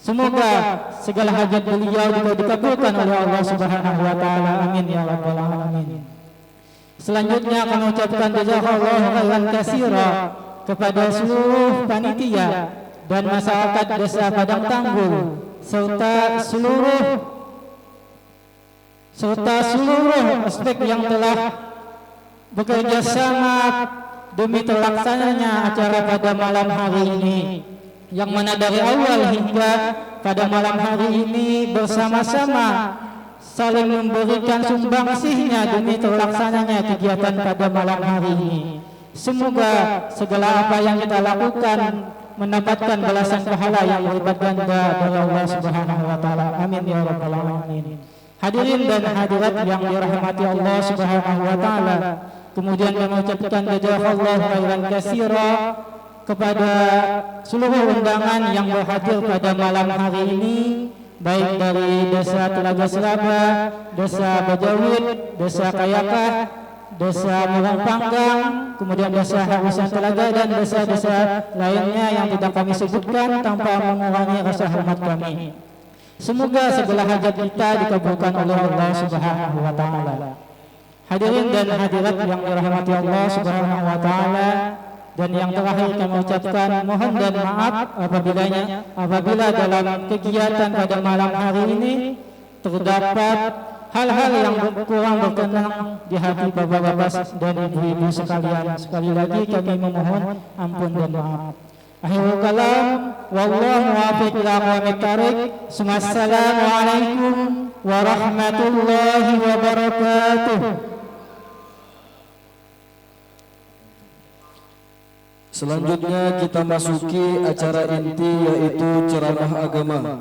Semoga segala hajat beliau juga dikabulkan oleh Allah Subhanahu wa taala. Amin ya rabbal alamin. Selanjutnya kami ucapkan jazakallahu khairan katsira kepada seluruh panitia dan masyarakat Desa Padang Tanggul serta seluruh aspek yang telah bekerja sama demi terlaksananya acara pada malam hari ini, yang mana dari awal hingga pada malam hari ini bersama-sama saling memberikan sumbangsihnya demi terlaksananya kegiatan pada malam hari ini. Semoga segala apa yang kita lakukan mendapatkan balasan pahala yang berlipat ganda dari Allah Subhanahu wa taala. Amin ya rabbal alamin. Hadirin dan hadirat yang dirahmati Allah Subhanahu wa taala, kemudian kami ucapkan jazakallahu khairan katsira kepada seluruh undangan yang berhadir pada malam hari ini, baik dari Desa Telaga Selaba, Desa Bajawit, Desa Kayakah, Desa Murang Panggang, kemudian Desa Harusan Telaga dan desa-desa lainnya yang tidak kami sebutkan tanpa mengurangi rasa hormat kami. Semoga segala hajat kita dikabulkan oleh Allah Subhanahu wa taala. Hadirin dan hadirat yang dirahmati Allah Subhanahu wa taala, dan yang terakhir kami ucapkan mohon dan maaf apabila dalam kegiatan pada malam hari ini terdapat hal-hal yang kurang berkenan di hati bapak-bapak dan ibu-ibu sekalian. Sekali lagi kami memohon ampun dan maaf. Akhirul kalam, wallahu muwaffiq ila aqwamit thariq. Assalamualaikum warahmatullahi wabarakatuh. Selanjutnya kita masuki acara inti, yaitu ceramah agama.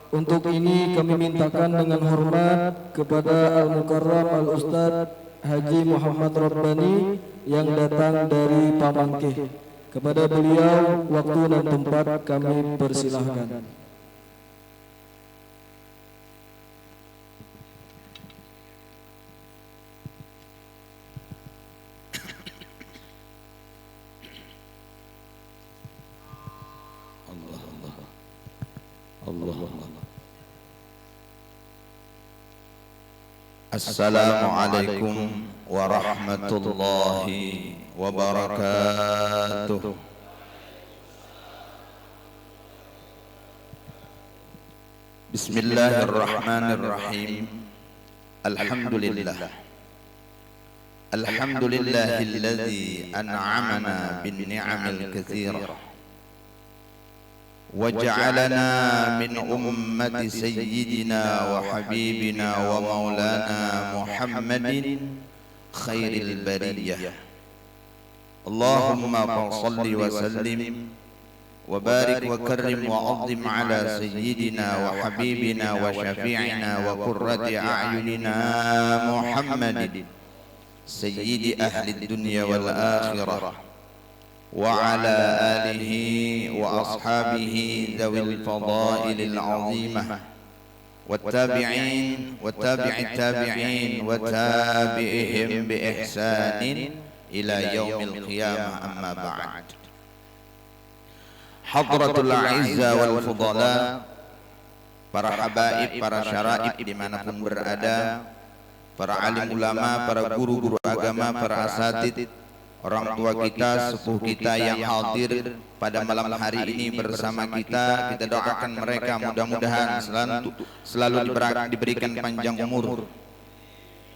Untuk ini kami mintakan dengan hormat kepada Al-Mukarram Al-Ustadz Haji Muhammad Rabbani yang datang dari Pamangkeh. Kepada beliau waktu dan tempat kami persilahkan. Assalamualaikum warahmatullahi wabarakatuh. Bismillahirrahmanirrahim. Alhamdulillah. Alhamdulillahilladzi an'amana bin ni'amil katsirah. وجعلنا من أمة سيدنا وحبيبنا ومولانا محمد خير البرية. اللهم صل وسلم وبارك وكرم وعظم على سيدنا وحبيبنا وشفيعنا وقرة أعيننا محمد سيد أهل الدنيا والآخرة وعلى آله وأصحابه ذوي الفضائل العظيمة والتابعين وتابع التابعين وتابعهم بإحسان إلى يوم القيامة. أما بعد، حضرة الأعزة والفضلاء, para habaib, para syaraib dimanapun berada, para alim ulama, para guru-guru agama, para asatid, orang tua kita, sepuh kita yang hadir pada malam hari ini bersama kita, kita doakan mereka mudah-mudahan selalu diberikan panjang umur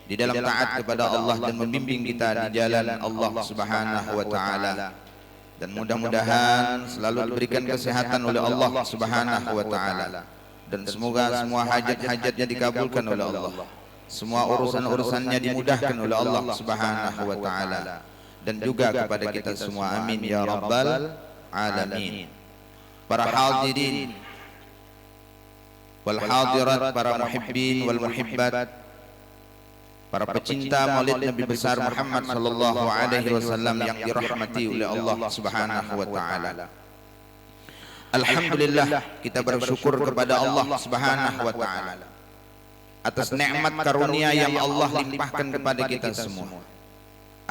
di dalam taat kepada Allah dan membimbing kita di jalan Allah Subhanahu wa taala. dan mudah-mudahan selalu diberikan kesehatan oleh Allah Subhanahu wa taala, dan semoga semua hajat-hajatnya dikabulkan oleh Allah, semua urusan-urusannya dimudahkan oleh Allah Subhanahu wa taala, dan juga kepada kita semua, amin ya rabbal alamin. Para hadirin wal hadirat, para muhibbin wal muhibbat, para pecinta Maulid Nabi besar Muhammad sallallahu alaihi wasallam yang dirahmati oleh Allah Subhanahu wa taala. Alhamdulillah, kita bersyukur kepada Allah Subhanahu wa taala atas nikmat karunia yang Allah limpahkan kepada kita semua,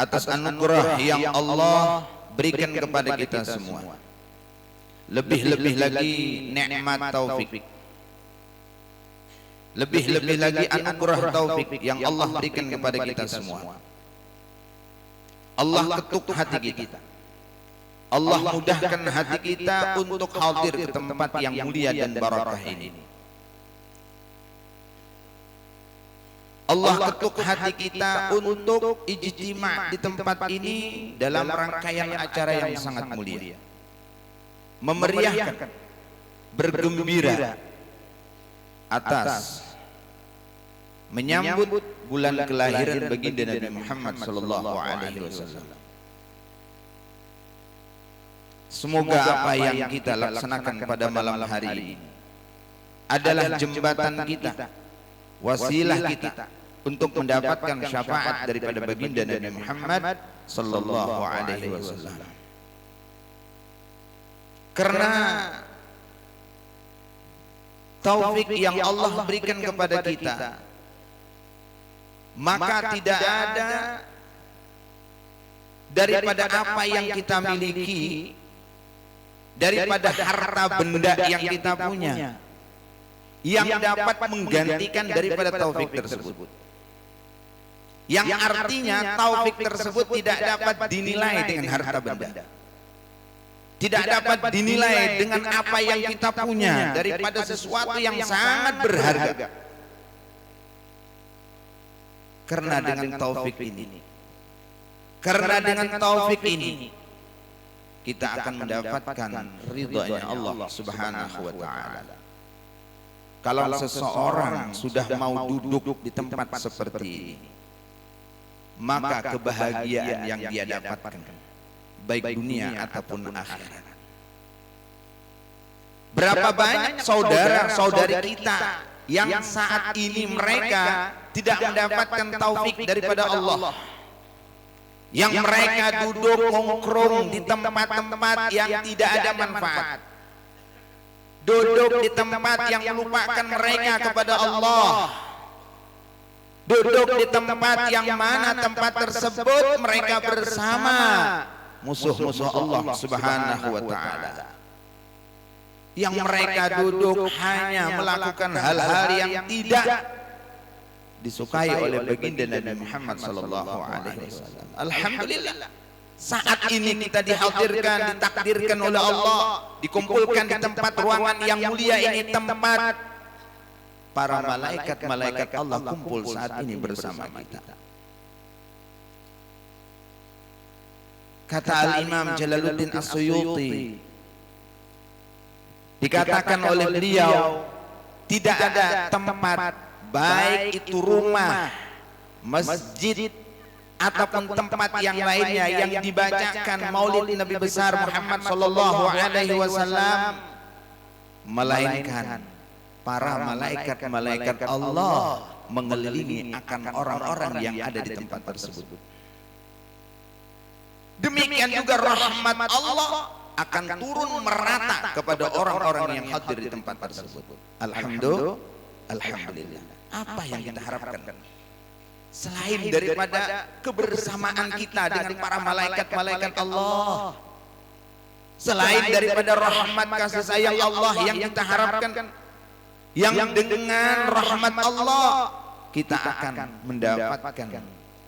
atas anugerah yang Allah berikan kepada kita semua. Lebih-lebih lagi nikmat taufik, lebih-lebih lagi anugerah taufik yang Allah berikan kepada kita semua. Allah ketuk hati kita, Allah mudahkan hati kita untuk hadir ke tempat yang mulia dan barakah ini. Allah ketuk hati kita untuk ijtima di tempat ini dalam rangkaian acara yang sangat mulia, memeriahkan, bergembira atas menyambut bulan kelahiran baginda Nabi Muhammad sallallahu alaihi wasallam. Semoga apa yang kita laksanakan pada malam hari ini adalah jembatan kita, wasilah kita untuk mendapatkan syafaat daripada baginda Nabi Muhammad sallallahu alaihi wasallam. Karena taufik yang Allah berikan kepada kita, maka tidak ada daripada apa yang kita miliki, daripada harta benda yang kita punya, yang dapat menggantikan daripada taufik tersebut. Yang artinya taufik tersebut tidak dapat dinilai dengan harta benda, tidak dapat dinilai dengan apa yang kita punya daripada sesuatu yang sangat berharga. Karena dengan taufik ini, karena dengan taufik ini kita akan mendapatkan ridhanya Allah Subhanahu wa taala. Kalau seseorang sudah mau duduk di tempat seperti ini, maka kebahagiaan yang dia dapatkan baik dunia ataupun akhirat. Berapa banyak saudara-saudari kita yang saat ini mereka tidak mendapatkan taufik daripada Allah, yang mereka duduk nongkrong di tempat-tempat yang tidak ada manfaat, duduk di tempat yang melupakan mereka kepada Allah, duduk di tempat yang mana tempat tersebut mereka bersama musuh-musuh Allah Subhanahu wa taala, yang mereka duduk hanya melakukan hal-hal yang tidak disukai oleh baginda Nabi Muhammad sallallahu alaihi wasallam. Alhamdulillah, saat ini kita dihadirkan, ditakdirkan oleh Allah, dikumpulkan di tempat ruangan yang mulia ini, tempat para malaikat-malaikat Allah kumpul saat ini bersama kita. Kata Al-Imam Jalaluddin As-Suyuti, dikatakan oleh beliau, tidak ada tempat, baik itu rumah, masjid, ataupun tempat yang lainnya yang dibacakan maulid Nabi besar Muhammad sallallahu alaihi wasallam, melainkan para malaikat-malaikat Allah mengelilingi akan orang-orang yang ada di tempat tersebut. Demikian juga rahmat Allah akan turun merata kepada orang-orang yang hadir di tempat tersebut. Alhamdulillah. Apa yang kita harapkan selain daripada kebersamaan kita dengan para malaikat-malaikat Allah, selain daripada rahmat kasih sayang Allah yang kita harapkan, yang dengan rahmat Allah kita akan mendapatkan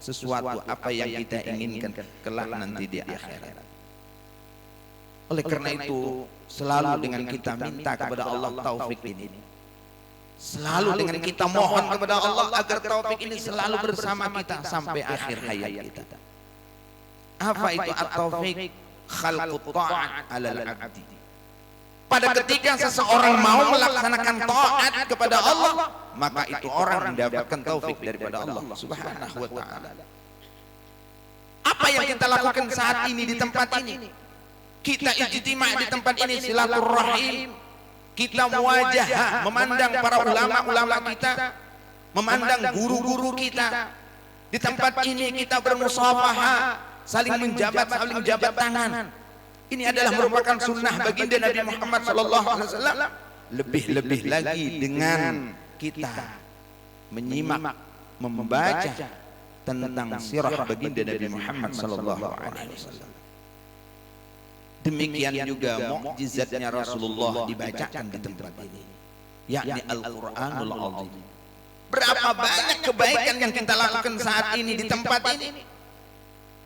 sesuatu apa yang kita inginkan kelak nanti di akhirat. Oleh karena itu, selalu dengan kita minta kepada Allah taufik ini, selalu dengan kita mohon kepada Allah agar taufik ini selalu bersama kita sampai akhir hayat kita. Apa itu at-taufik? khalqut ta'at 'alal 'abdi. Pada ketika seseorang mau melaksanakan taat kepada Allah, maka itu orang mendapatkan taufik daripada Allah Subhanahu wa taala. Apa yang kita lakukan saat ini di tempat ini? Kita ijtima' di tempat ini silaturahim. Kita muwajahah, memandang para ulama-ulama kita, memandang guru-guru kita. Di tempat ini kita bermusafahah, saling menjabat tangan. Ini adalah merupakan sunnah baginda Nabi Muhammad SAW. Lebih-lebih lagi dengan kita menyimak, membaca tentang sirah baginda Nabi Muhammad SAW. Demikian juga mukjizatnya Rasulullah dibacakan di tempat ini, yakni Al-Quranul Azim. Berapa banyak kebaikan yang kita lakukan saat ini di tempat ini.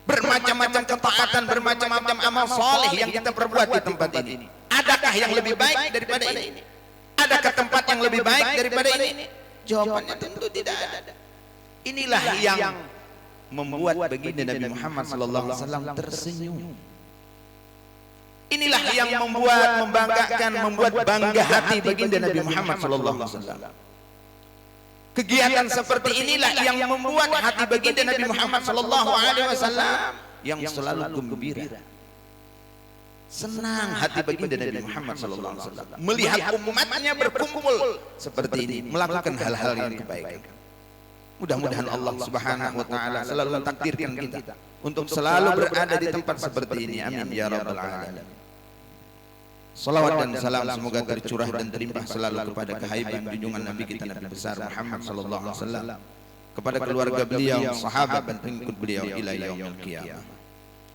Bermacam-macam ketaatan, bermacam-macam amal soleh yang kita perbuat di tempat ini. Adakah yang lebih baik daripada ini? Adakah tempat yang lebih baik daripada ini? Jawabannya tentu tidak ada. Inilah yang membuat baginda Nabi Muhammad SAW tersenyum. Inilah yang membuat membanggakan, membuat bangga hati baginda Nabi Muhammad SAW. Kegiatan seperti inilah yang membuat hati baginda Nabi Muhammad SAW yang selalu gembira. Senang hati baginda Nabi Muhammad SAW melihat umatnya berkumpul seperti ini, melakukan hal-hal yang kebaikan. Mudah-mudahan Allah Subhanahu wa taala selalu mentakdirkan kita untuk selalu berada di tempat seperti ini. Amin ya rabbal alamin. Salawat dan salam semoga tercurah dan terlimpah selalu kepada kehaiban junjungan Nabi kita Nabi besar Muhammad sallallahu alaihi wasallam, kepada keluarga beliau, sahabat dan pengikut beliau ila yaumil qiyamah.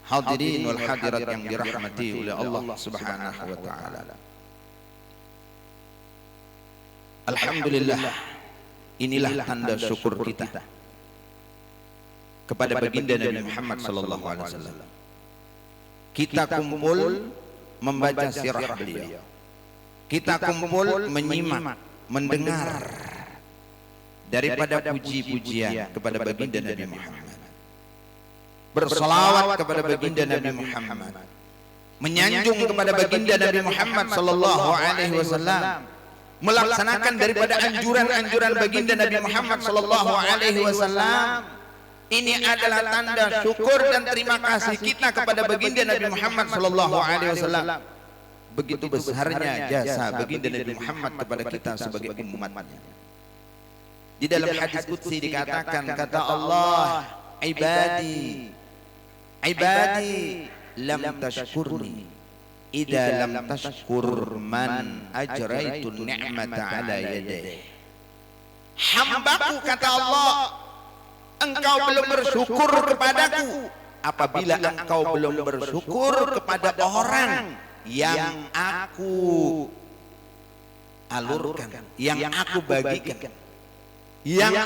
Hadirin wal hadirat yang dirahmati oleh Allah Subhanahu wa taala. Alhamdulillah, inilah tanda syukur kita kepada baginda Nabi Muhammad sallallahu alaihi wasallam. Kita kumpul membaca sirah beliau. Kita kumpul menyimak, mendengar daripada puji-pujian kepada baginda Nabi Muhammad. Berselawat kepada baginda Nabi Muhammad. Menyanjung kepada baginda Nabi Muhammad sallallahu alaihi wasallam. Melaksanakan daripada anjuran-anjuran baginda Nabi Muhammad sallallahu alaihi wasallam. Ini adalah tanda syukur dan terima kasih kita kepada baginda Nabi Muhammad sallallahu alaihi wasallam. Begitu besarnya jasa baginda Nabi Muhammad kepada kita sebagai umatnya. Di dalam hadis qudsi dikatakan, kata Allah, ibadi lam tashkurni idza lam tashkur man ajraitu ni'mata ala yadayhi. Hambaku, kata Allah, engkau belum bersyukur kepadaku apabila engkau belum bersyukur kepada orang yang aku alurkan, yang aku bagikan, yang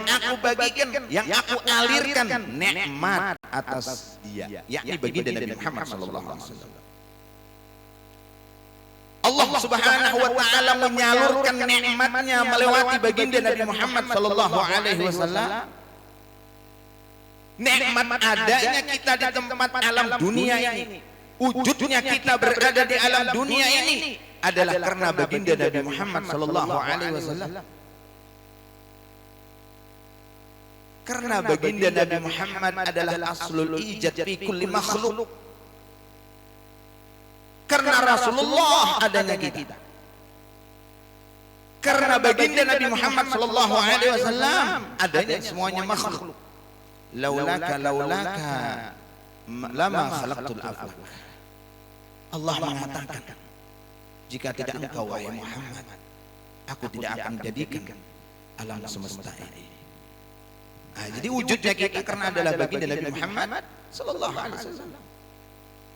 aku alirkan nikmat atas dia, yakni baginda Nabi Muhammad sallallahu alaihi wasallam. Allah Subhanahu wa taala menyalurkan nikmatnya melewati baginda Nabi Muhammad sallallahu alaihi wasallam. Nikmat adanya kita di tempat alam dunia ini, wujudnya kita berada di alam dunia ini adalah karena baginda Nabi Muhammad sallallahu alaihi wasallam. Karena baginda Nabi Muhammad adalah aslul ijad fi kulli makhluk. Karena Rasulullah adanya kita. Karena baginda Nabi Muhammad sallallahu alaihi wasallam adanya semuanya makhluk. Laulaka lama khalaqtul aflak. Allah mengatakan, jika tidak engkau wahai Muhammad, aku tidak akan menjadikan alam semesta ini. Jadi wujudnya kita karena adalah baginda Nabi Muhammad sallallahu alaihi wasallam.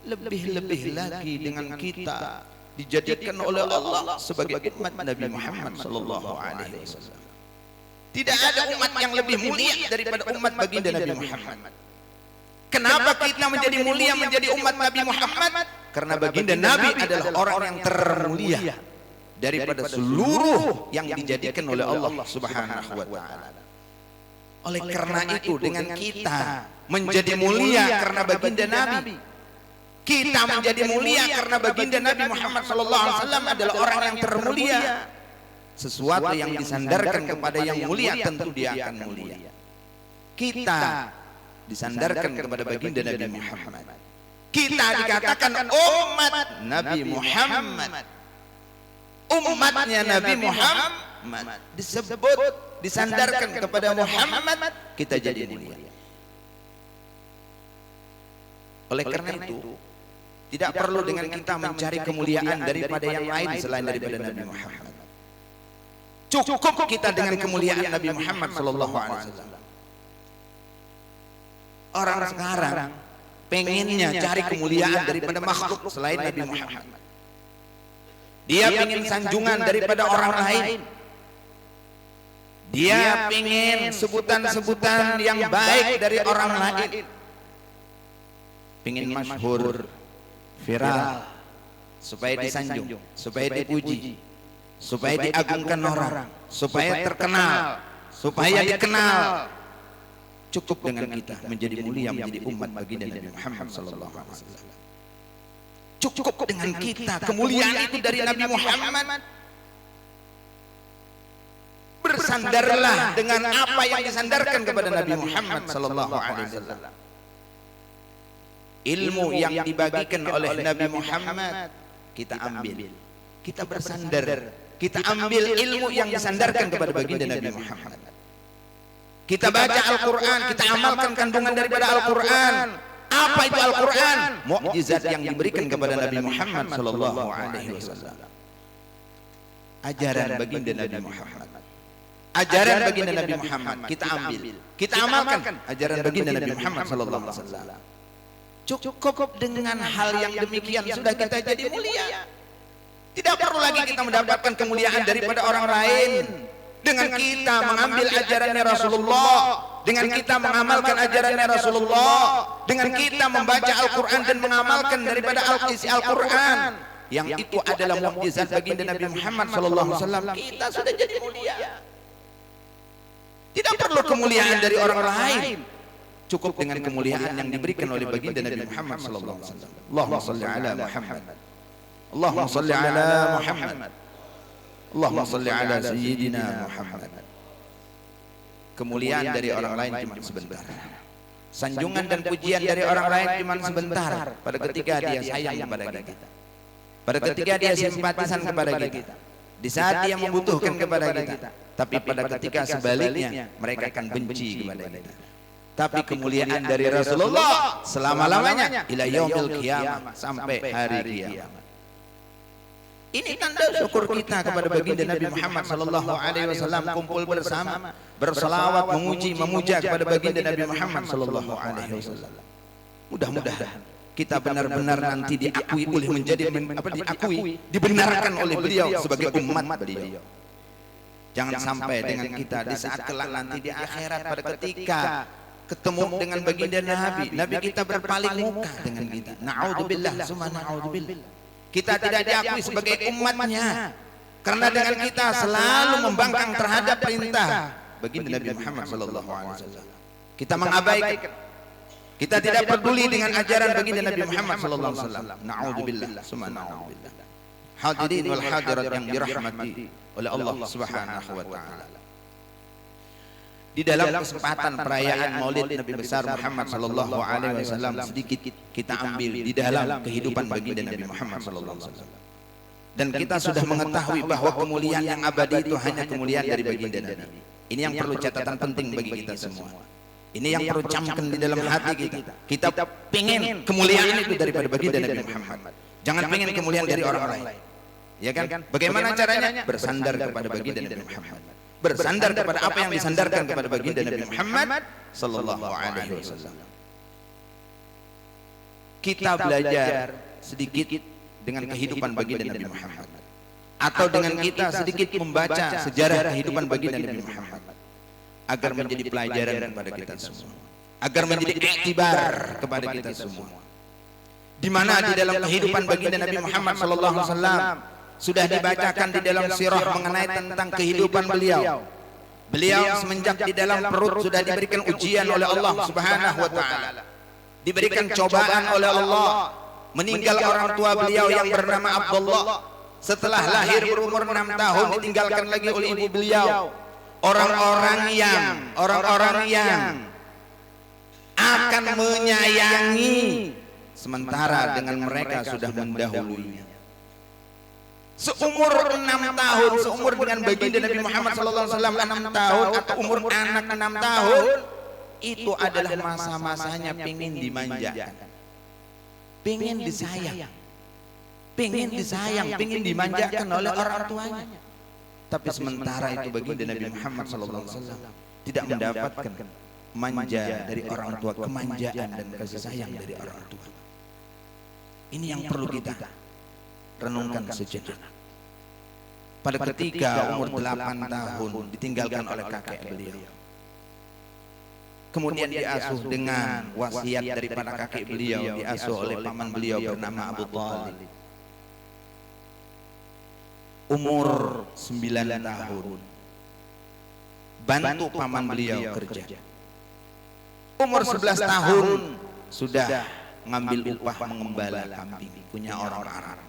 Lebih-lebih lagi dengan kita dijadikan oleh Allah sebagai umat Nabi Muhammad sallallahu alaihi wasallam. Tidak ada umat yang lebih mulia daripada umat baginda Nabi Muhammad. Kenapa kita menjadi mulia menjadi umat Nabi Muhammad? Karena baginda Nabi adalah orang yang termulia daripada seluruh yang dijadikan oleh Allah Subhanahu wa taala. Oleh karena itu dengan kita menjadi mulia karena baginda Nabi, Kita menjadi mulia karena baginda Nabi Muhammad SAW adalah orang yang termulia. Sesuatu yang disandarkan kepada yang mulia tentu dia akan mulia. Kita disandarkan kepada baginda Nabi Muhammad. Kita dikatakan umat Nabi Muhammad. Umatnya Nabi Muhammad disebut, disandarkan kepada Muhammad, kita jadi mulia. Oleh karena itu, tidak perlu dengan kita mencari kemuliaan daripada yang lain selain daripada Nabi Muhammad. Cukup kita dengan kemuliaan Nabi Muhammad SAW. Orang sekarang pengennya cari kemuliaan daripada makhluk selain Nabi Muhammad. Dia pengen sanjungan daripada orang lain. Dia pengen sebutan-sebutan yang baik dari orang lain. Pengen masyhur, viral, supaya disanjung, supaya dipuji, supaya diagungkan orang, supaya terkenal, supaya dikenal. Cukup dengan kita menjadi mulia, menjadi umat baginda Nabi Muhammad SAW. Cukup dengan kita, kemuliaan itu dari Nabi Muhammad. Bersandarlah dengan apa yang disandarkan kepada Nabi Muhammad SAW. Ilmu yang dibagikan oleh Nabi Muhammad kita ambil, kita bersandar, kita ambil ilmu yang disandarkan kepada baginda Nabi Muhammad. Kita baca Al-Quran, kita amalkan kandungan daripada Al-Quran. Apa itu Al-Quran? Mukjizat yang diberikan kepada Nabi Muhammad SAW. Ajaran baginda Nabi Muhammad. Ajaran baginda Nabi Muhammad kita ambil, kita amalkan ajaran baginda Nabi Muhammad SAW. Cukup dengan hal yang demikian sudah kita jadi mulia. Tidak perlu lagi kita mendapatkan kemuliaan daripada orang lain. Dengan kita mengambil ajarannya Rasulullah, dengan kita mengamalkan ajarannya Rasulullah, dengan kita membaca Al-Quran dan mengamalkan daripada isi Al-Quran, yang itu adalah mukjizat baginda Nabi Muhammad SAW, kita sudah jadi mulia. Tidak perlu kemuliaan dari orang lain, cukup dengan kemuliaan yang diberikan oleh baginda Nabi Muhammad SAW. Allahumma salli ala Muhammad, Allahumma salli ala Muhammad, Allahumma salli ala Sayyidina Muhammad. Kemuliaan dari orang lain cuma sebentar. Sanjungan dan pujian dari orang lain cuma sebentar. Pada ketika dia sayang kepada kita, pada ketika dia simpatisan kepada kita, di saat dia membutuhkan kepada kita. Tapi pada ketika sebaliknya mereka akan benci kepada kita. Tapi kemuliaan dari Rasulullah selama-lamanya ila yaumil qiyamah, sampai hari kiamat. Ini tanda syukur kita kepada baginda Nabi Muhammad SAW. Kumpul bersama, berselawat, memuji, memuja kepada baginda Nabi Muhammad SAW. Mudah-mudahan kita benar-benar nanti diakui oleh diakui, dibenarkan oleh beliau sebagai umat beliau. Jangan sampai dengan kita di saat kelak nanti di akhirat pada ketika ketemu dengan baginda Nabi kita berpaling muka dengan kita. Na'udzubillah, summa na'udzubillah. Kita tidak diakui sebagai umatnya karena dengan kita selalu membangkang terhadap perintah baginda Nabi Muhammad SAW. Kita mengabaikan, kita tidak peduli dengan ajaran baginda Nabi Muhammad SAW. Na'udzubillah, summa na'udzubillah. Hadirin wal hadirat yang dirahmati oleh Allah Subhanahu wa taala. Di dalam kesempatan perayaan Maulid Nabi besar Muhammad sallallahu alaihi wasallam, sedikit kita ambil di dalam kehidupan baginda Nabi Muhammad sallallahu alaihi wasallam. Dan kita sudah mengetahui bahwa kemuliaan yang abadi itu hanya kemuliaan dari baginda Nabi. Ini yang perlu catatan penting bagi kita semua. Ini yang perlu camkan di dalam hati kita. Kita pengen kemuliaan itu daripada baginda Nabi Muhammad. Jangan pengen kemuliaan dari orang lain. Ya kan? Bagaimana caranya? Bersandar kepada baginda Nabi Muhammad. Bersandar kepada apa yang disandarkan kepada baginda Nabi Muhammad sallallahu alaihi wasallam. Kita belajar sedikit dengan kehidupan baginda Nabi Muhammad, atau dengan kita sedikit membaca sejarah kehidupan baginda Nabi Muhammad, agar menjadi pelajaran kepada kita semua, agar menjadi iktibar kepada kita semua. Di mana di dalam kehidupan baginda Nabi Muhammad sallallahu alaihi wasallam sudah dibacakan di dalam sirah mengenai tentang kehidupan beliau. Beliau semenjak di dalam perut sudah diberikan ujian oleh Allah Subhanahu wa taala. Diberikan cobaan oleh Allah. meninggal orang tua beliau yang bernama Abdullah. Setelah lahir berumur 6 tahun ditinggalkan lagi oleh ibu beliau. Orang-orang yang akan menyayangi sementara dengan mereka sudah mendahulunya. Seumur 6 tahun, seumur dengan baginda Nabi Muhammad SAW 6 tahun atau umur anak 6 tahun, itu adalah masa-masanya pengen dimanjakan, pengen disayang, pengen dimanjakan oleh orang tuanya. Tapi sementara itu baginda Nabi Muhammad SAW tidak mendapatkan manja dari orang tua, kemanjaan dan kasih sayang dari orang tua. Ini yang perlu kita renungkan sejenak. Pada ketika umur 8 tahun ditinggalkan oleh kakek beliau, kemudian diasuh dengan wasiat daripada kakek beliau, diasuh oleh paman beliau bernama Abu Thalib. Umur 9 tahun bantu paman beliau kerja. Umur 11 tahun sudah ngambil upah mengembala kambing punya orang Arab.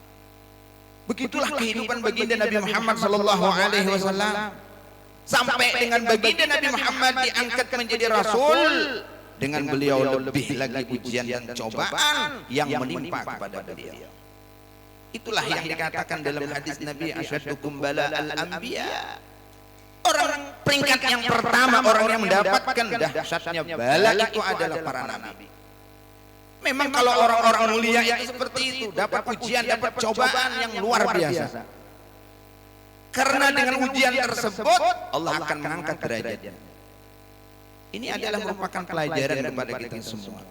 Begitulah kehidupan baginda Nabi Muhammad sallallahu alaihi wasallam sampai dengan baginda Nabi Muhammad diangkat menjadi rasul, dengan beliau lebih lagi ujian dan cobaan yang menimpa kepada beliau. Itulah yang dikatakan dalam hadis Nabi, asyaddukum bala'al anbiya. Orang peringkat yang pertama, orang yang mendapatkan dahsyatnya bala itu adalah para nabi. Memang kalau orang-orang mulia itu seperti itu, dapat ujian, dapat cobaan yang luar biasa. Karena dengan ujian tersebut Allah akan mengangkat derajatnya. Ini adalah merupakan pelajaran kepada kita semua.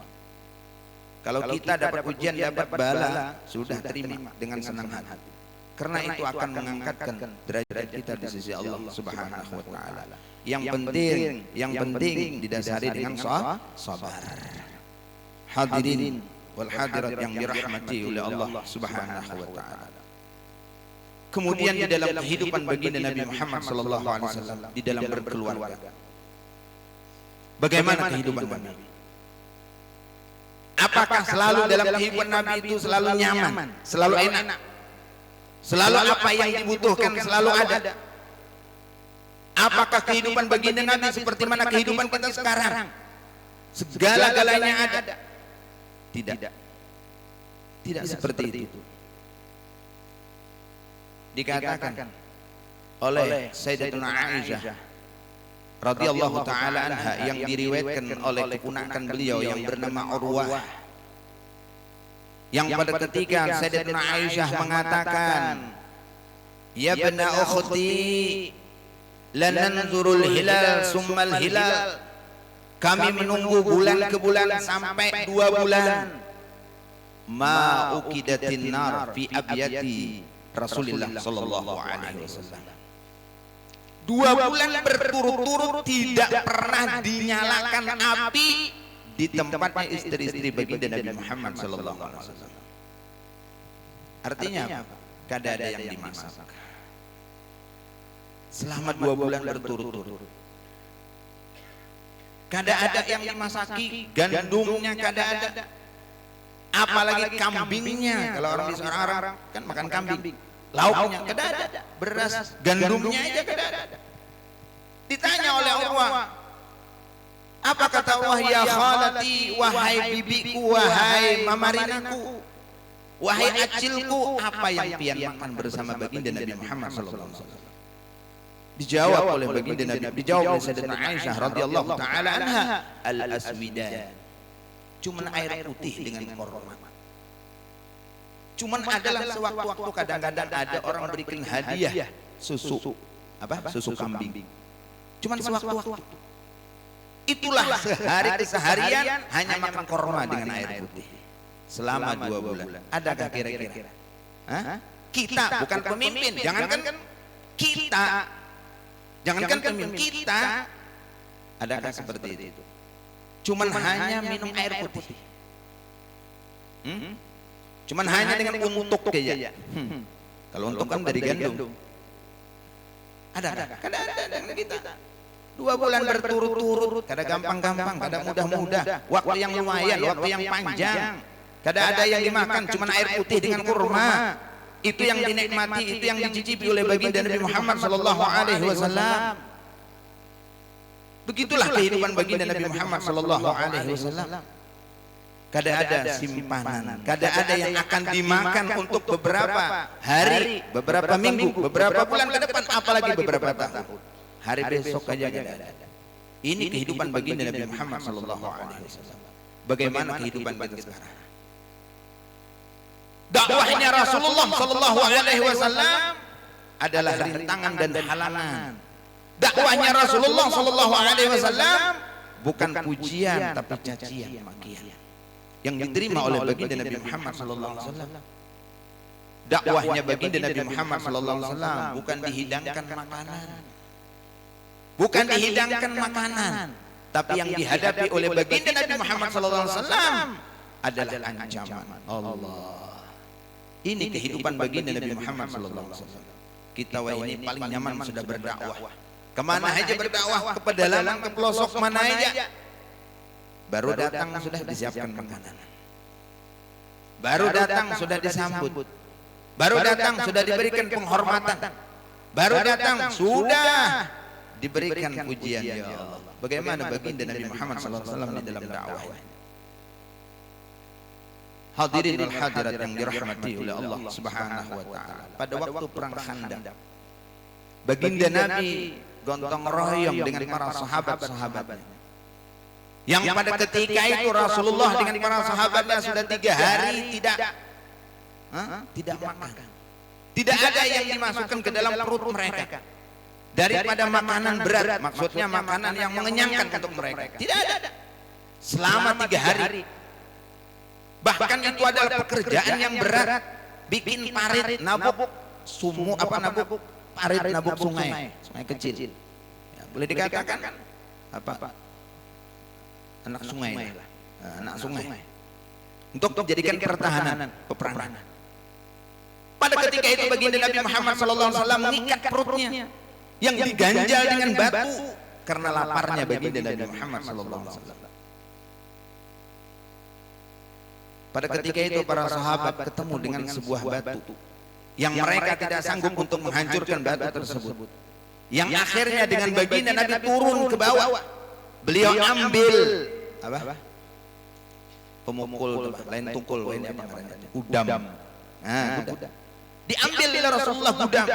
Kalau kita dapat ujian, dapat bala, sudah terima dengan senang hati. Karena itu akan mengangkatkan derajat kita di sisi Allah Subhanahu wa taala. Yang penting didasari dengan sabar. Hadirin wal hadirat yang dirahmati oleh Allah Subhanahu wa taala. Kemudian di dalam kehidupan baginda Nabi Muhammad sallallahu alaihi wasallam, di dalam berkeluarga, bagaimana kehidupan Nabi? Apakah selalu dalam kehidupan Nabi itu selalu nyaman, selalu enak, selalu apa yang dibutuhkan selalu ada? Apakah kehidupan baginda Nabi seperti mana kehidupan kita sekarang? Segala-galanya ada? Tidak seperti itu. Dikatakan oleh Sayyidatuna Aisyah radhiyallahu taala anha, yang diriwayatkan oleh keponakan beliau yang bernama Urwah, yang pada ketika Sayyidatuna Aisyah mengatakan, ya bana ukhti lananzurul hilal summal hilal, kami menunggu bulan ke bulan sampai 2 bulan, ma uqidatin nar fi abyati Rasulullah sallallahu alaihi wasallam. 2 bulan berturut-turut tidak pernah dinyalakan api di tempatnya istri-istri baginda Nabi Muhammad sallallahu alaihi wasallam. Artinya apa? Kada ada yang dimasak selama 2 bulan berturut-turut. Kada ada yang dimasaki, gandumnya kada ada, apalagi kambingnya. Kalau orang di seorang kan makan kambing, lauknya kada ada, beras, gandumnya aja kada ada. Ditanya oleh Urwah, apa kata Allah? Ya khalati, wahai bibiku, wahai mamarinaku, wahai acilku, apa yang pian makan bersama baginda Nabi Muhammad sallallahu alaihi wasallam? Dijawab oleh baginda Nabi, dijawab oleh Sayyidatuna Aisyah radhiyallahu taala anha, al-aswidan, cuman air putih dengan korma. Cuman adalah sewaktu-waktu kadang-kadang ada orang berikan hadiah susu, susu kambing. Cuman sewaktu-waktu. Itulah seharian hanya makan korma dengan air putih selama 2 bulan. Adakah kira-kira? Kita bukan pemimpin, jangankan pemimpin kita, adakah seperti itu? Cuman hanya minum air putih. Cuman hanya dengan untuk saja. Kalau untuk kan dari gandum. Ada dengan kita. 2 bulan berturut-turut, kada gampang-gampang, kada mudah-mudah, waktu yang lumayan, waktu yang panjang. Kada ada yang dimakan cuma air putih dengan kurma. Itu yang dinikmati, itu yang dicicipi oleh baginda Nabi Muhammad sallallahu alaihi wasallam. Begitulah kehidupan baginda Nabi Muhammad sallallahu alaihi wasallam. Kada ada simpanan, kada ada yang akan dimakan untuk beberapa hari, beberapa minggu, beberapa bulan ke depan, apalagi beberapa tahun. Hari besok aja kada ada. Ini kehidupan baginda Nabi Muhammad sallallahu alaihi wasallam. Bagaimana kehidupan kita sekarang? Dakwahnya Rasulullah sallallahu alaihi wasallam adalah rintangan dan halangan. Dakwahnya Rasulullah sallallahu alaihi wasallam bukan pujian tapi cacian, makian yang diterima oleh baginda Nabi Muhammad sallallahu alaihi wasallam. Dakwahnya baginda Nabi Muhammad sallallahu alaihi wasallam bukan dihidangkan makanan. Bukan dihidangkan makanan, tapi yang dihadapi oleh baginda Nabi Muhammad sallallahu alaihi wasallam adalah ancaman Allah. Ini kehidupan baginda Nabi Muhammad sallallahu alaihi wasallam. Kita ini paling nyaman sudah berdakwah. Kemana aja berdakwah, ke pedalaman, ke pelosok mana aja. Baru datang sudah disiapkan makanan. Baru datang sudah disambut. Baru datang sudah diberikan penghormatan. Baru datang sudah diberikan pujian, ya Allah. Bagaimana baginda Nabi Muhammad SAW di dalam dakwah. Hadirin wal hadirat yang dirahmati oleh Allah Subhanahu wa taala. Pada waktu perang Khandaq, baginda Nabi gontong royong dengan para sahabat-sahabatnya. Yang pada ketika itu Rasulullah dengan para sahabatnya sudah 3 hari tidak makan. Tidak ada yang dimasukkan ke dalam perut mereka. Daripada makanan berat, maksudnya makanan yang mengenyangkan untuk mereka. Tidak ada. Selama 3 hari. Bahkan itu adalah pekerjaan yang berat. Bikin parit, nabuk, parit nabuk sungai kecil. Ya, boleh dikatakan apa? Anak sungai. Anak sungai. Untuk menjadikan pertahanan, peperangan. Pada ketika itu baginda Nabi Muhammad SAW mengikat perutnya yang diganjal dengan batu karena laparnya baginda Nabi Muhammad SAW. Pada ketika itu para sahabat ketemu dengan sebuah batu yang mereka tidak sanggup untuk menghancurkan batu tersebut. Yang akhirnya dengan baginda Nabi turun ke bawah, beliau ambil apa? Pemukul, lain tukul, lain apa namanya? Udam. Udam. Diambil oleh Rasulullah gudam.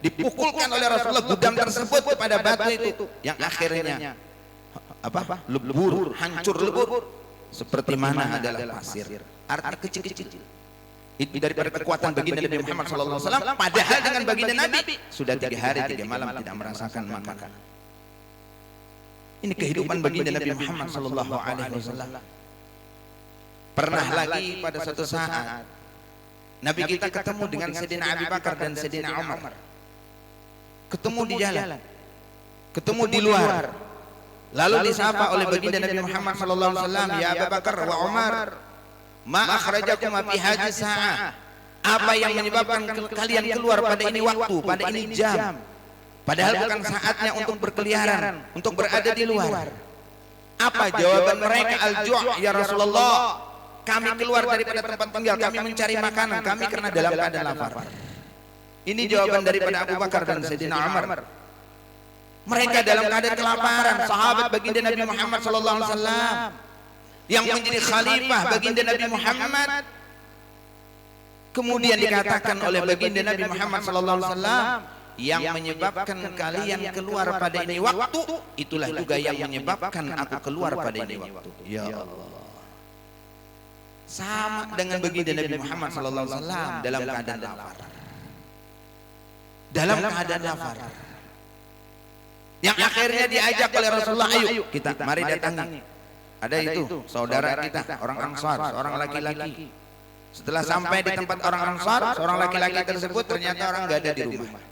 Dipukulkan oleh Rasulullah gudam tersebut kepada batu itu yang akhirnya apa? Lebur, hancur lebur. Seperti mana adalah pasir. Artinya kecil-kecil. Itu daripada kekuatan baginda Nabi Muhammad SAW. Padahal dengan baginda Nabi sudah 3 hari 3 malam tidak merasakan makanan. Ini kehidupan baginda Nabi Muhammad SAW. Pernah lagi pada suatu saat Nabi kita ketemu dengan Sayyidina Abu Bakar dan Sayyidina Umar. Ketemu di jalan, ketemu di luar. Lalu disapa oleh baginda Nabi Muhammad sallallahu alaihi wasallam, "Ya Abu Bakar wa Umar, ma akhrajakum fi hadhihi sa'ah?" Apa yang menyebabkan kalian keluar pada ini waktu, pada ini jam? Padahal bukan saatnya untuk berkeliaran, untuk berada di luar. Apa jawaban mereka? Al-ju' ya Rasulullah. Kami keluar daripada tempat tinggal, kami mencari makanan, kami karena dalam keadaan lapar. Ini jawaban daripada Abu Bakar dan Sayyidina Umar. Mereka dalam keadaan kelaparan, sahabat baginda Nabi Muhammad SAW yang menjadi khalifah baginda Nabi Muhammad. Kemudian dikatakan oleh baginda Nabi Muhammad SAW, yang menyebabkan kalian keluar pada ini waktu, itulah juga yang menyebabkan aku keluar pada ini waktu. Ya Allah. Sama dengan baginda Nabi Muhammad SAW dalam keadaan lapar. Dalam keadaan lapar. Yang akhirnya diajak oleh Rasulullah, ayo kita mari datangi. Ada itu saudara kita, orang Ansar, orang laki-laki. Setelah sampai di tempat orang Ansar, seorang laki-laki tersebut ternyata orang nggak ada di rumah.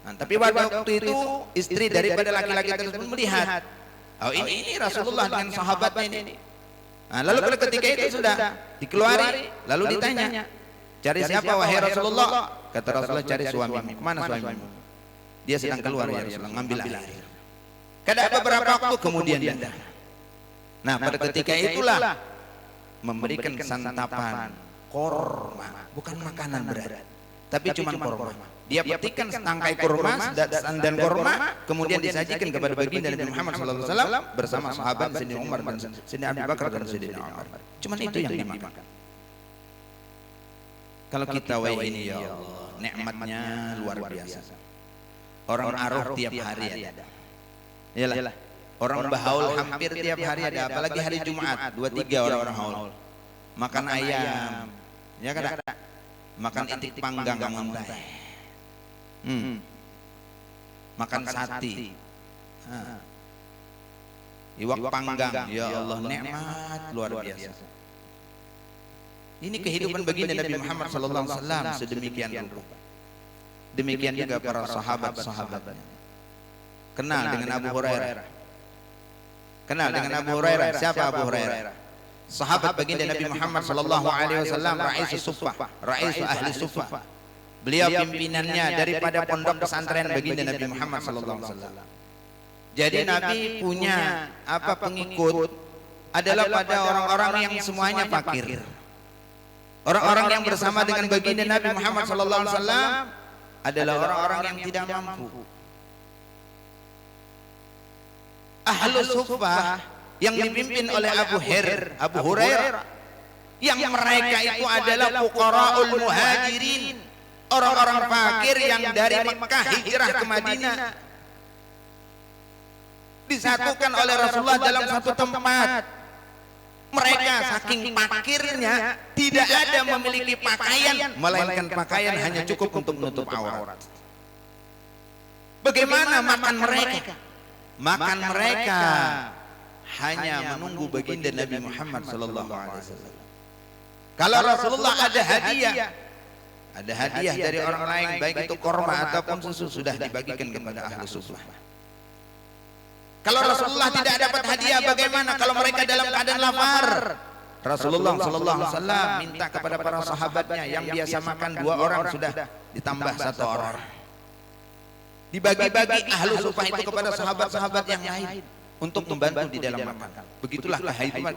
Nah, tapi waktu itu istri daripada laki-laki tersebut melihat, oh ini Rasulullah dengan sahabatnya ini. Nah, lalu pada ketika itu sudah dikeluari, lalu ditanya, cari siapa wahai Rasulullah? Kata Rasulullah, cari suamimu. Kemana suamimu? Dia sedang keluar ya Rasulullah, ngambil air. Kada beberapa waktu kemudian datang. Nah, pada ketika itulah memberikan santapan korma, bukan makanan berat, tapi cuma korma. Dia petikkan setangkai korma dan korma, kemudian disajikan kepada baginda Nabi Muhammad SAW bersama sahabat Sayyidina Umar dan Sayyidina Abu Bakar dan Sayyidina Umar. Cuma itu yang dimakan. Kalau kita ini ya Allah, nikmatnya luar biasa. Orang Araf tiap hari ada. Iyalah. Orang Bahaul hampir tiap hari ada, apalagi hari Jumat 2-3 orang haul. Makan ayam, ya kan? Makan itik panggang mentah. Makan sate. Iwak panggang, ya Allah, nikmat luar biasa. Ini kehidupan baginda Nabi Muhammad SAW sedemikian rupa. Demikian juga para sahabat-sahabatnya. Kenal dengan Abu Hurairah. Kenal dengan Abu Hurairah. Siapa Abu Hurairah? Sahabat baginda Nabi Muhammad SAW, Ra'isus Suffah, Ra'isus Ahli Suffah. Beliau pimpinannya daripada pondok pesantren baginda Nabi Muhammad SAW. Jadi Nabi punya pengikut adalah pada orang-orang yang semuanya fakir. Orang-orang yang bersama dengan baginda Nabi Muhammad SAW adalah orang-orang yang tidak mampu. Ahlu Suffah yang dipimpin oleh Abu Hurairah, yang mereka itu adalah fuqaraul muhajirin, orang-orang fakir yang dari Mekah hijrah ke Madinah, disatukan oleh Rasulullah dalam satu tempat. Mereka saking fakirnya tidak ada memiliki pakaian, melainkan pakaian hanya cukup untuk menutup aurat. Bagaimana makan mereka? Makan mereka hanya menunggu baginda Nabi Muhammad SAW. Kalau Rasulullah ada hadiah dari orang lain, baik itu korma ataupun susu, sudah dibagikan kepada ahlu suffah. Kalau Rasulullah tidak dapat hadiah, bagaimana kalau mereka dalam keadaan lapar? Rasulullah SAW minta kepada para sahabatnya yang biasa makan 2 orang sudah ditambah 1 orang. Dibagi-bagi ahlu suffah itu kepada sahabat-sahabat yang lain untuk membantu di dalam makan. Begitulah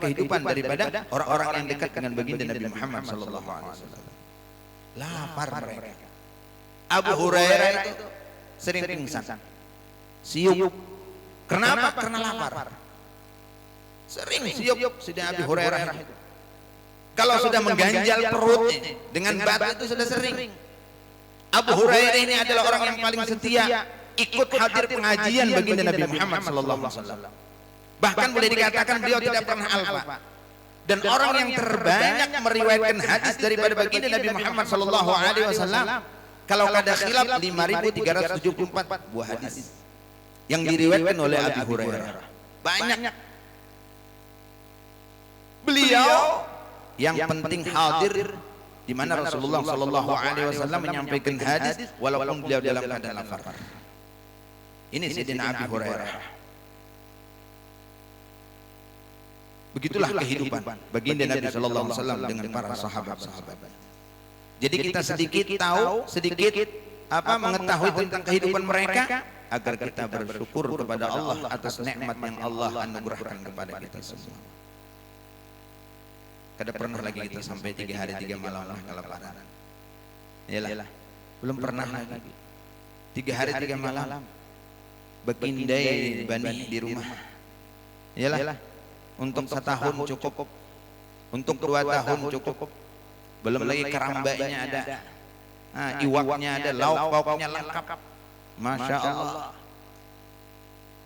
kehidupan daripada orang-orang yang dekat dengan baginda Nabi Muhammad SAW. Lapar mereka. Abu Hurairah itu sering pingsan, siup. Kenapa? Karena lapar. Sering siup Sayyidina Abu Hurairah itu. Kalau sudah mengganjal perut dengan batu itu sudah sering. Abu Hurairah ini adalah orang yang paling setia, ikut hadir pengajian baginda Nabi Muhammad SAW. Bahkan boleh dikatakan beliau tidak pernah alfa. Dan orang yang terbanyak meriwayatkan hadis daripada baginda Nabi Muhammad SAW, kalau ada khilaf 5.374 buah hadis yang diriwayatkan oleh Abu Hurairah. Banyak. Beliau yang penting hadir di mana Rasulullah SAW menyampaikan hadis walaupun beliau dalam keadaan lapar. Ini Sayyidina Abu Hurairah. Begitulah kehidupan baginda Nabi SAW dengan para sahabat-sahabat. Jadi kita sedikit mengetahui tentang kehidupan mereka agar kita bersyukur kepada Allah atas nikmat yang Allah anugerahkan kepada kita semua. Kada pernah lagi kita sampai 3 hari 3 malam kelaparan. Iyalah, belum pernah lagi 3 hari 3 malam bekindai bani di rumah. Iyalah, untuk 1 tahun cukup, untuk 2 tahun cukup, belum lagi kerambanya ada, iwaknya ada, lauk pauknya lengkap. Masya Allah.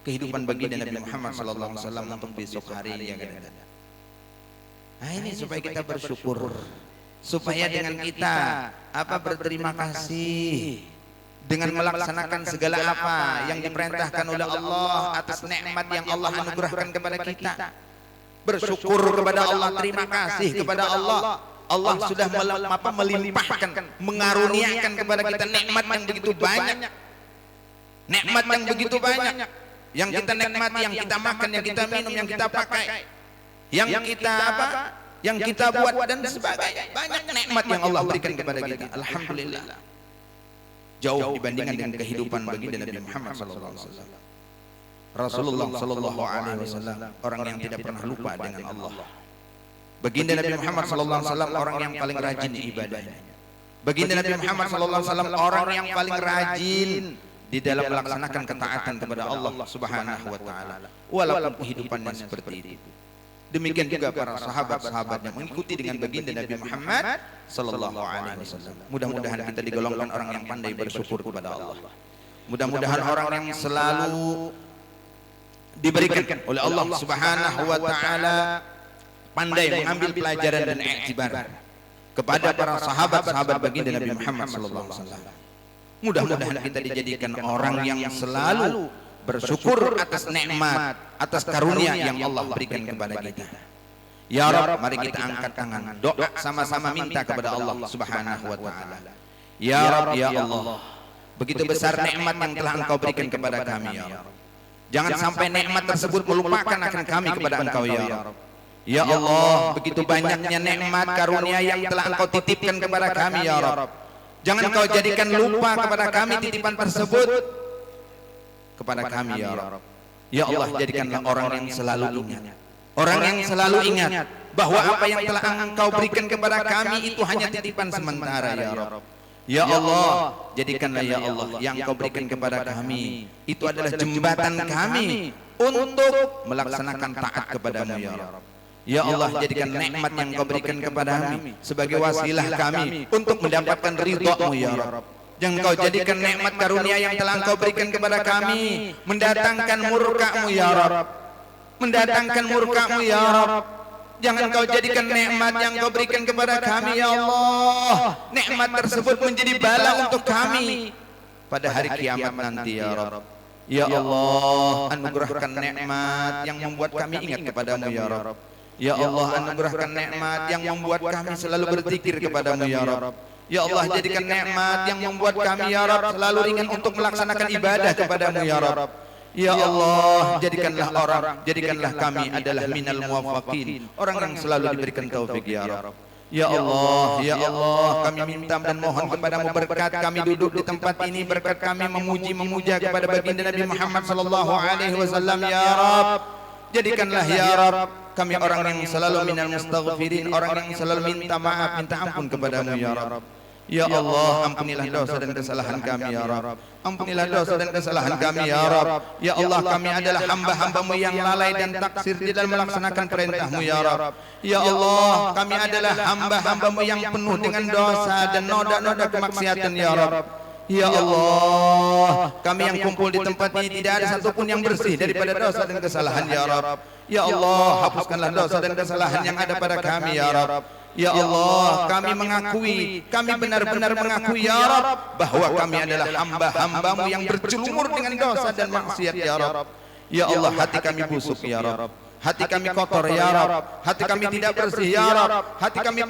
Kehidupan baginda Nabi Muhammad SAW untuk besok hari yang akan datang. Nah ini supaya kita bersyukur, supaya dengan kita berterima kasih dengan melaksanakan segala apa yang diperintahkan oleh Allah atas nikmat yang Allah anugerahkan kepada kita. Bersyukur kepada Allah, terima kasih kepada Allah. Allah sudah melimpahkan, mengaruniakan kepada kita nikmat yang begitu banyak. Nikmat yang begitu banyak yang kita nikmati, yang kita makan, yang kita minum, yang kita pakai, yang kita yang kita buat dan sebagainya. Banyak nikmat yang Allah berikan kepada kita. Alhamdulillah. Jauh dibandingkan dengan kehidupan baginda Nabi Muhammad SAW. Rasulullah SAW orang yang tidak pernah lupa dengan Allah. Baginda Nabi Muhammad sallallahu alaihi wasallam orang yang paling rajin ibadahnya. Baginda Nabi Muhammad sallallahu alaihi wasallam orang yang paling rajin di dalam melaksanakan ketaatan kepada Allah Subhanahu wa taala walaupun kehidupannya seperti itu. Demikian juga para sahabat-sahabat yang mengikuti dengan baginda Nabi Muhammad sallallahu alaihi wasallam. Mudah-mudahan kita digolongkan orang yang pandai bersyukur kepada Allah. Mudah-mudahan orang yang selalu diberikan oleh Allah Subhanahu wa taala pandai mengambil pelajaran dan iktibar kepada para sahabat-sahabat baginda Nabi Muhammad sallallahu alaihi wasallam. Mudah-mudahan kita dijadikan orang yang selalu bersyukur atas nikmat, atas karunia yang Allah berikan kepada kita. Ya Rabb, mari kita angkat tangan, doa sama-sama minta kepada Allah Subhanahu wa taala. Ya Rabb, ya Allah, begitu besar nikmat yang telah Engkau berikan kepada kami, ya Rabb. Jangan sampai nikmat tersebut melupakan akan kami kepada Engkau, ya Rabb. Ya Allah, begitu banyaknya nikmat karunia yang telah Engkau titipkan kepada kami, ya Rabb. Jangan Engkau jadikan lupa kepada kami titipan tersebut kepada kami, ya Rabb. Ya Allah, jadikanlah orang yang selalu ingat. Orang yang selalu ingat bahwa apa yang telah Engkau berikan kepada kami itu hanya titipan sementara, ya Rabb. Ya Allah, jadikanlah ya Allah yang Engkau berikan kepada kami itu adalah jembatan kami untuk melaksanakan taat kepadamu, ya Rabb. Ya Allah, jadikan nikmat yang Engkau berikan kepada kami sebagai wasilah kami untuk mendapatkan ridha-Mu, ya Rabb. Jangan Kau jadikan nikmat karunia yang telah Engkau berikan kepada kami mendatangkan murka-Mu, ya Rabb. Mendatangkan murka-Mu, ya Rabb. Jangan Kau jadikan nikmat yang Kau berikan kepada kami, ya Allah, nikmat tersebut menjadi bala untuk kami pada hari kiamat nanti, ya Rabb. Ya Allah, anugerahkan nikmat yang membuat kami ingat kepadamu, ya Rabb. Ya Allah, anugerahkan nikmat yang membuat kami selalu berzikir kepadamu, ya Rabb. Ya Allah, jadikan nikmat yang membuat kami, ya Rabb, selalu ringan untuk melaksanakan ibadah kepadamu, ya Rabb. Ya Allah, jadikanlah kami adalah minal muwaffaqin, orang yang selalu diberikan taufik, ya Rabb. Ya Allah, kami minta dan mohon kepadamu berkat kami duduk di tempat ini, berkat kami memuja kepada baginda Nabi Muhammad sallallahu alaihi wasallam, ya Rabb. Jadikanlah, ya Rabb, kami orang yang selalu minal mustaghfirin, orang yang selalu minta maaf, minta ampun kepadamu, ya Rabb. Ya Allah, ampunilah dosa dan kesalahan kami, ya Rabb. Ampunilah dosa dan kesalahan kami, ya Rabb. Ya Allah, kami adalah hamba-hamba-Mu yang lalai dan taksir di dalam melaksanakan perintah-Mu, ya Rabb. Ya Allah, kami adalah hamba-hamba-Mu yang penuh dengan dosa dan noda-noda kemaksiatan, ya Rabb. Ya Allah, kami yang kumpul di tempat ini tidak ada satupun yang bersih daripada dosa dan kesalahan, ya Rabb. Ya Allah, hapuskanlah dosa dan kesalahan yang ada pada kami, ya Rabb. Ya Allah, kami benar-benar mengakui, ya Rabb, bahwa kami adalah hamba-hamba-Mu yang bercelumur dengan dosa dan maksiat, ya Rabb. Ya Allah, hati kami busuk, ya Rabb. Hati kami kotor, ya Rabb. Hati kami tidak bersih, ya Rabb. Hati kami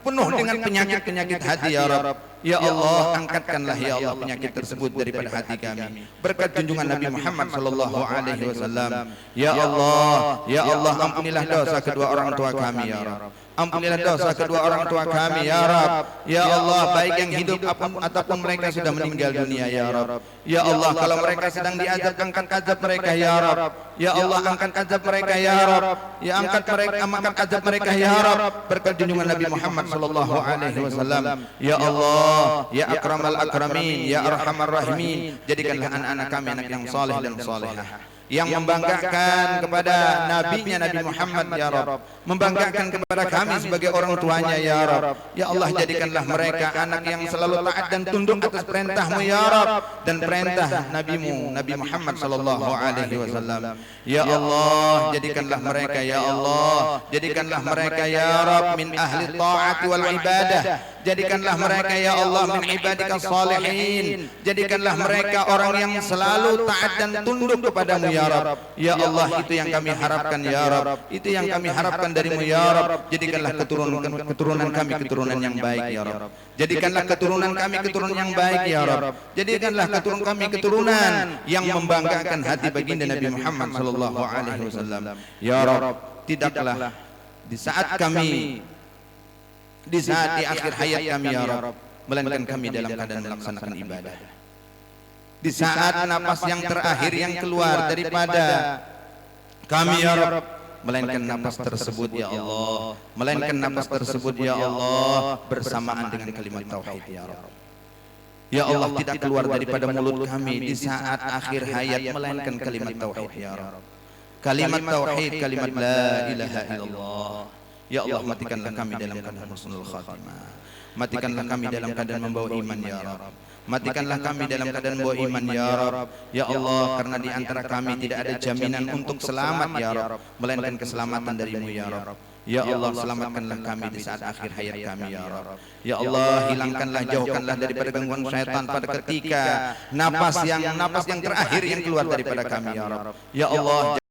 penuh dengan penyakit-penyakit hati, ya Rabb. Ya Allah, angkatkanlah, ya Allah, penyakit tersebut daripada hati kami berkat junjungan Nabi Muhammad sallallahu alaihi wasallam. Ya Allah, ampunilah dosa kedua orang tua kami, ya Rabb. Ampunilah dosa kedua orang tua kami, ya Rabb. Ya Allah, baik yang hidup ataupun mereka sudah meninggal dunia, ya Rabb. Ya Allah, kalau mereka sedang diazab, angkat azab mereka, ya Rabb. Ya Allah, angkat azab mereka, ya Rabb. Ya angkat azab mereka, ya Rabb, berkat junjungan Nabi Muhammad sallallahu alaihi wasallam. Ya Allah, ya akramal akramin, ya arhamar rahimin, jadikanlah anak-anak kami anak yang saleh dan salehah, yang membanggakan kepada nabinya Nabi Muhammad, ya Rabb, membanggakan kepada kami sebagai orang tuanya, ya Rabb. Ya Allah, jadikanlah mereka anak yang selalu taat dan tunduk atas perintah-Mu, ya Rabb, dan perintah Nabi-Mu Nabi Muhammad sallallahu alaihi wasallam. Ya Allah, jadikanlah mereka, ya Allah, jadikanlah mereka, ya Rabb, min ahli ta'ati wal ibadah. Jadikanlah mereka, ya Allah, min ibadikas salihin. Jadikanlah mereka orang yang selalu taat dan tunduk kepadamu, ya Rabb. Ya Allah, itu yang kami harapkan, ya Rabb. Itu yang kami harapkan darimu, ya Rabb. Jadikanlah keturunan kami keturunan yang baik, ya Rabb. Jadikanlah keturunan kami keturunan yang baik, ya Rabb. Jadikanlah keturunan kami keturunan yang membanggakan hati baginda Nabi Muhammad sallallahu alaihi wasallam. Ya Rabb, tidaklah di saat di akhir hayat kami, ya Rabb, melainkan kami dalam keadaan melaksanakan ibadah. Di saat napas yang terakhir yang keluar daripada kami, ya Rabb, melainkan napas tersebut ya Allah, melainkan napas tersebut ya Allah bersamaan dengan kalimat tauhid ya Rabb. Ya Allah, tidak keluar daripada mulut kami di saat akhir hayat melainkan kalimat tauhid ya Rabb. Kalimat tauhid, kalimat la ilaha illallah. Ya Allah, matikanlah kami dalam keadaan husnul khatimah. Matikanlah kami dalam keadaan membawa iman ya Rabb. Matikanlah kami dalam keadaan membawa iman ya Rabb. Ya Allah, karena di antara kami tidak ada jaminan untuk selamat ya Rabb, melainkan keselamatan darimu ya Rabb. Ya Allah, selamatkanlah kami di saat akhir hayat kami ya Rabb. Ya Allah, hilangkanlah, jauhkanlah daripada gangguan syaitan pada ketika napas yang terakhir yang keluar daripada kami ya Rabb. Ya Allah,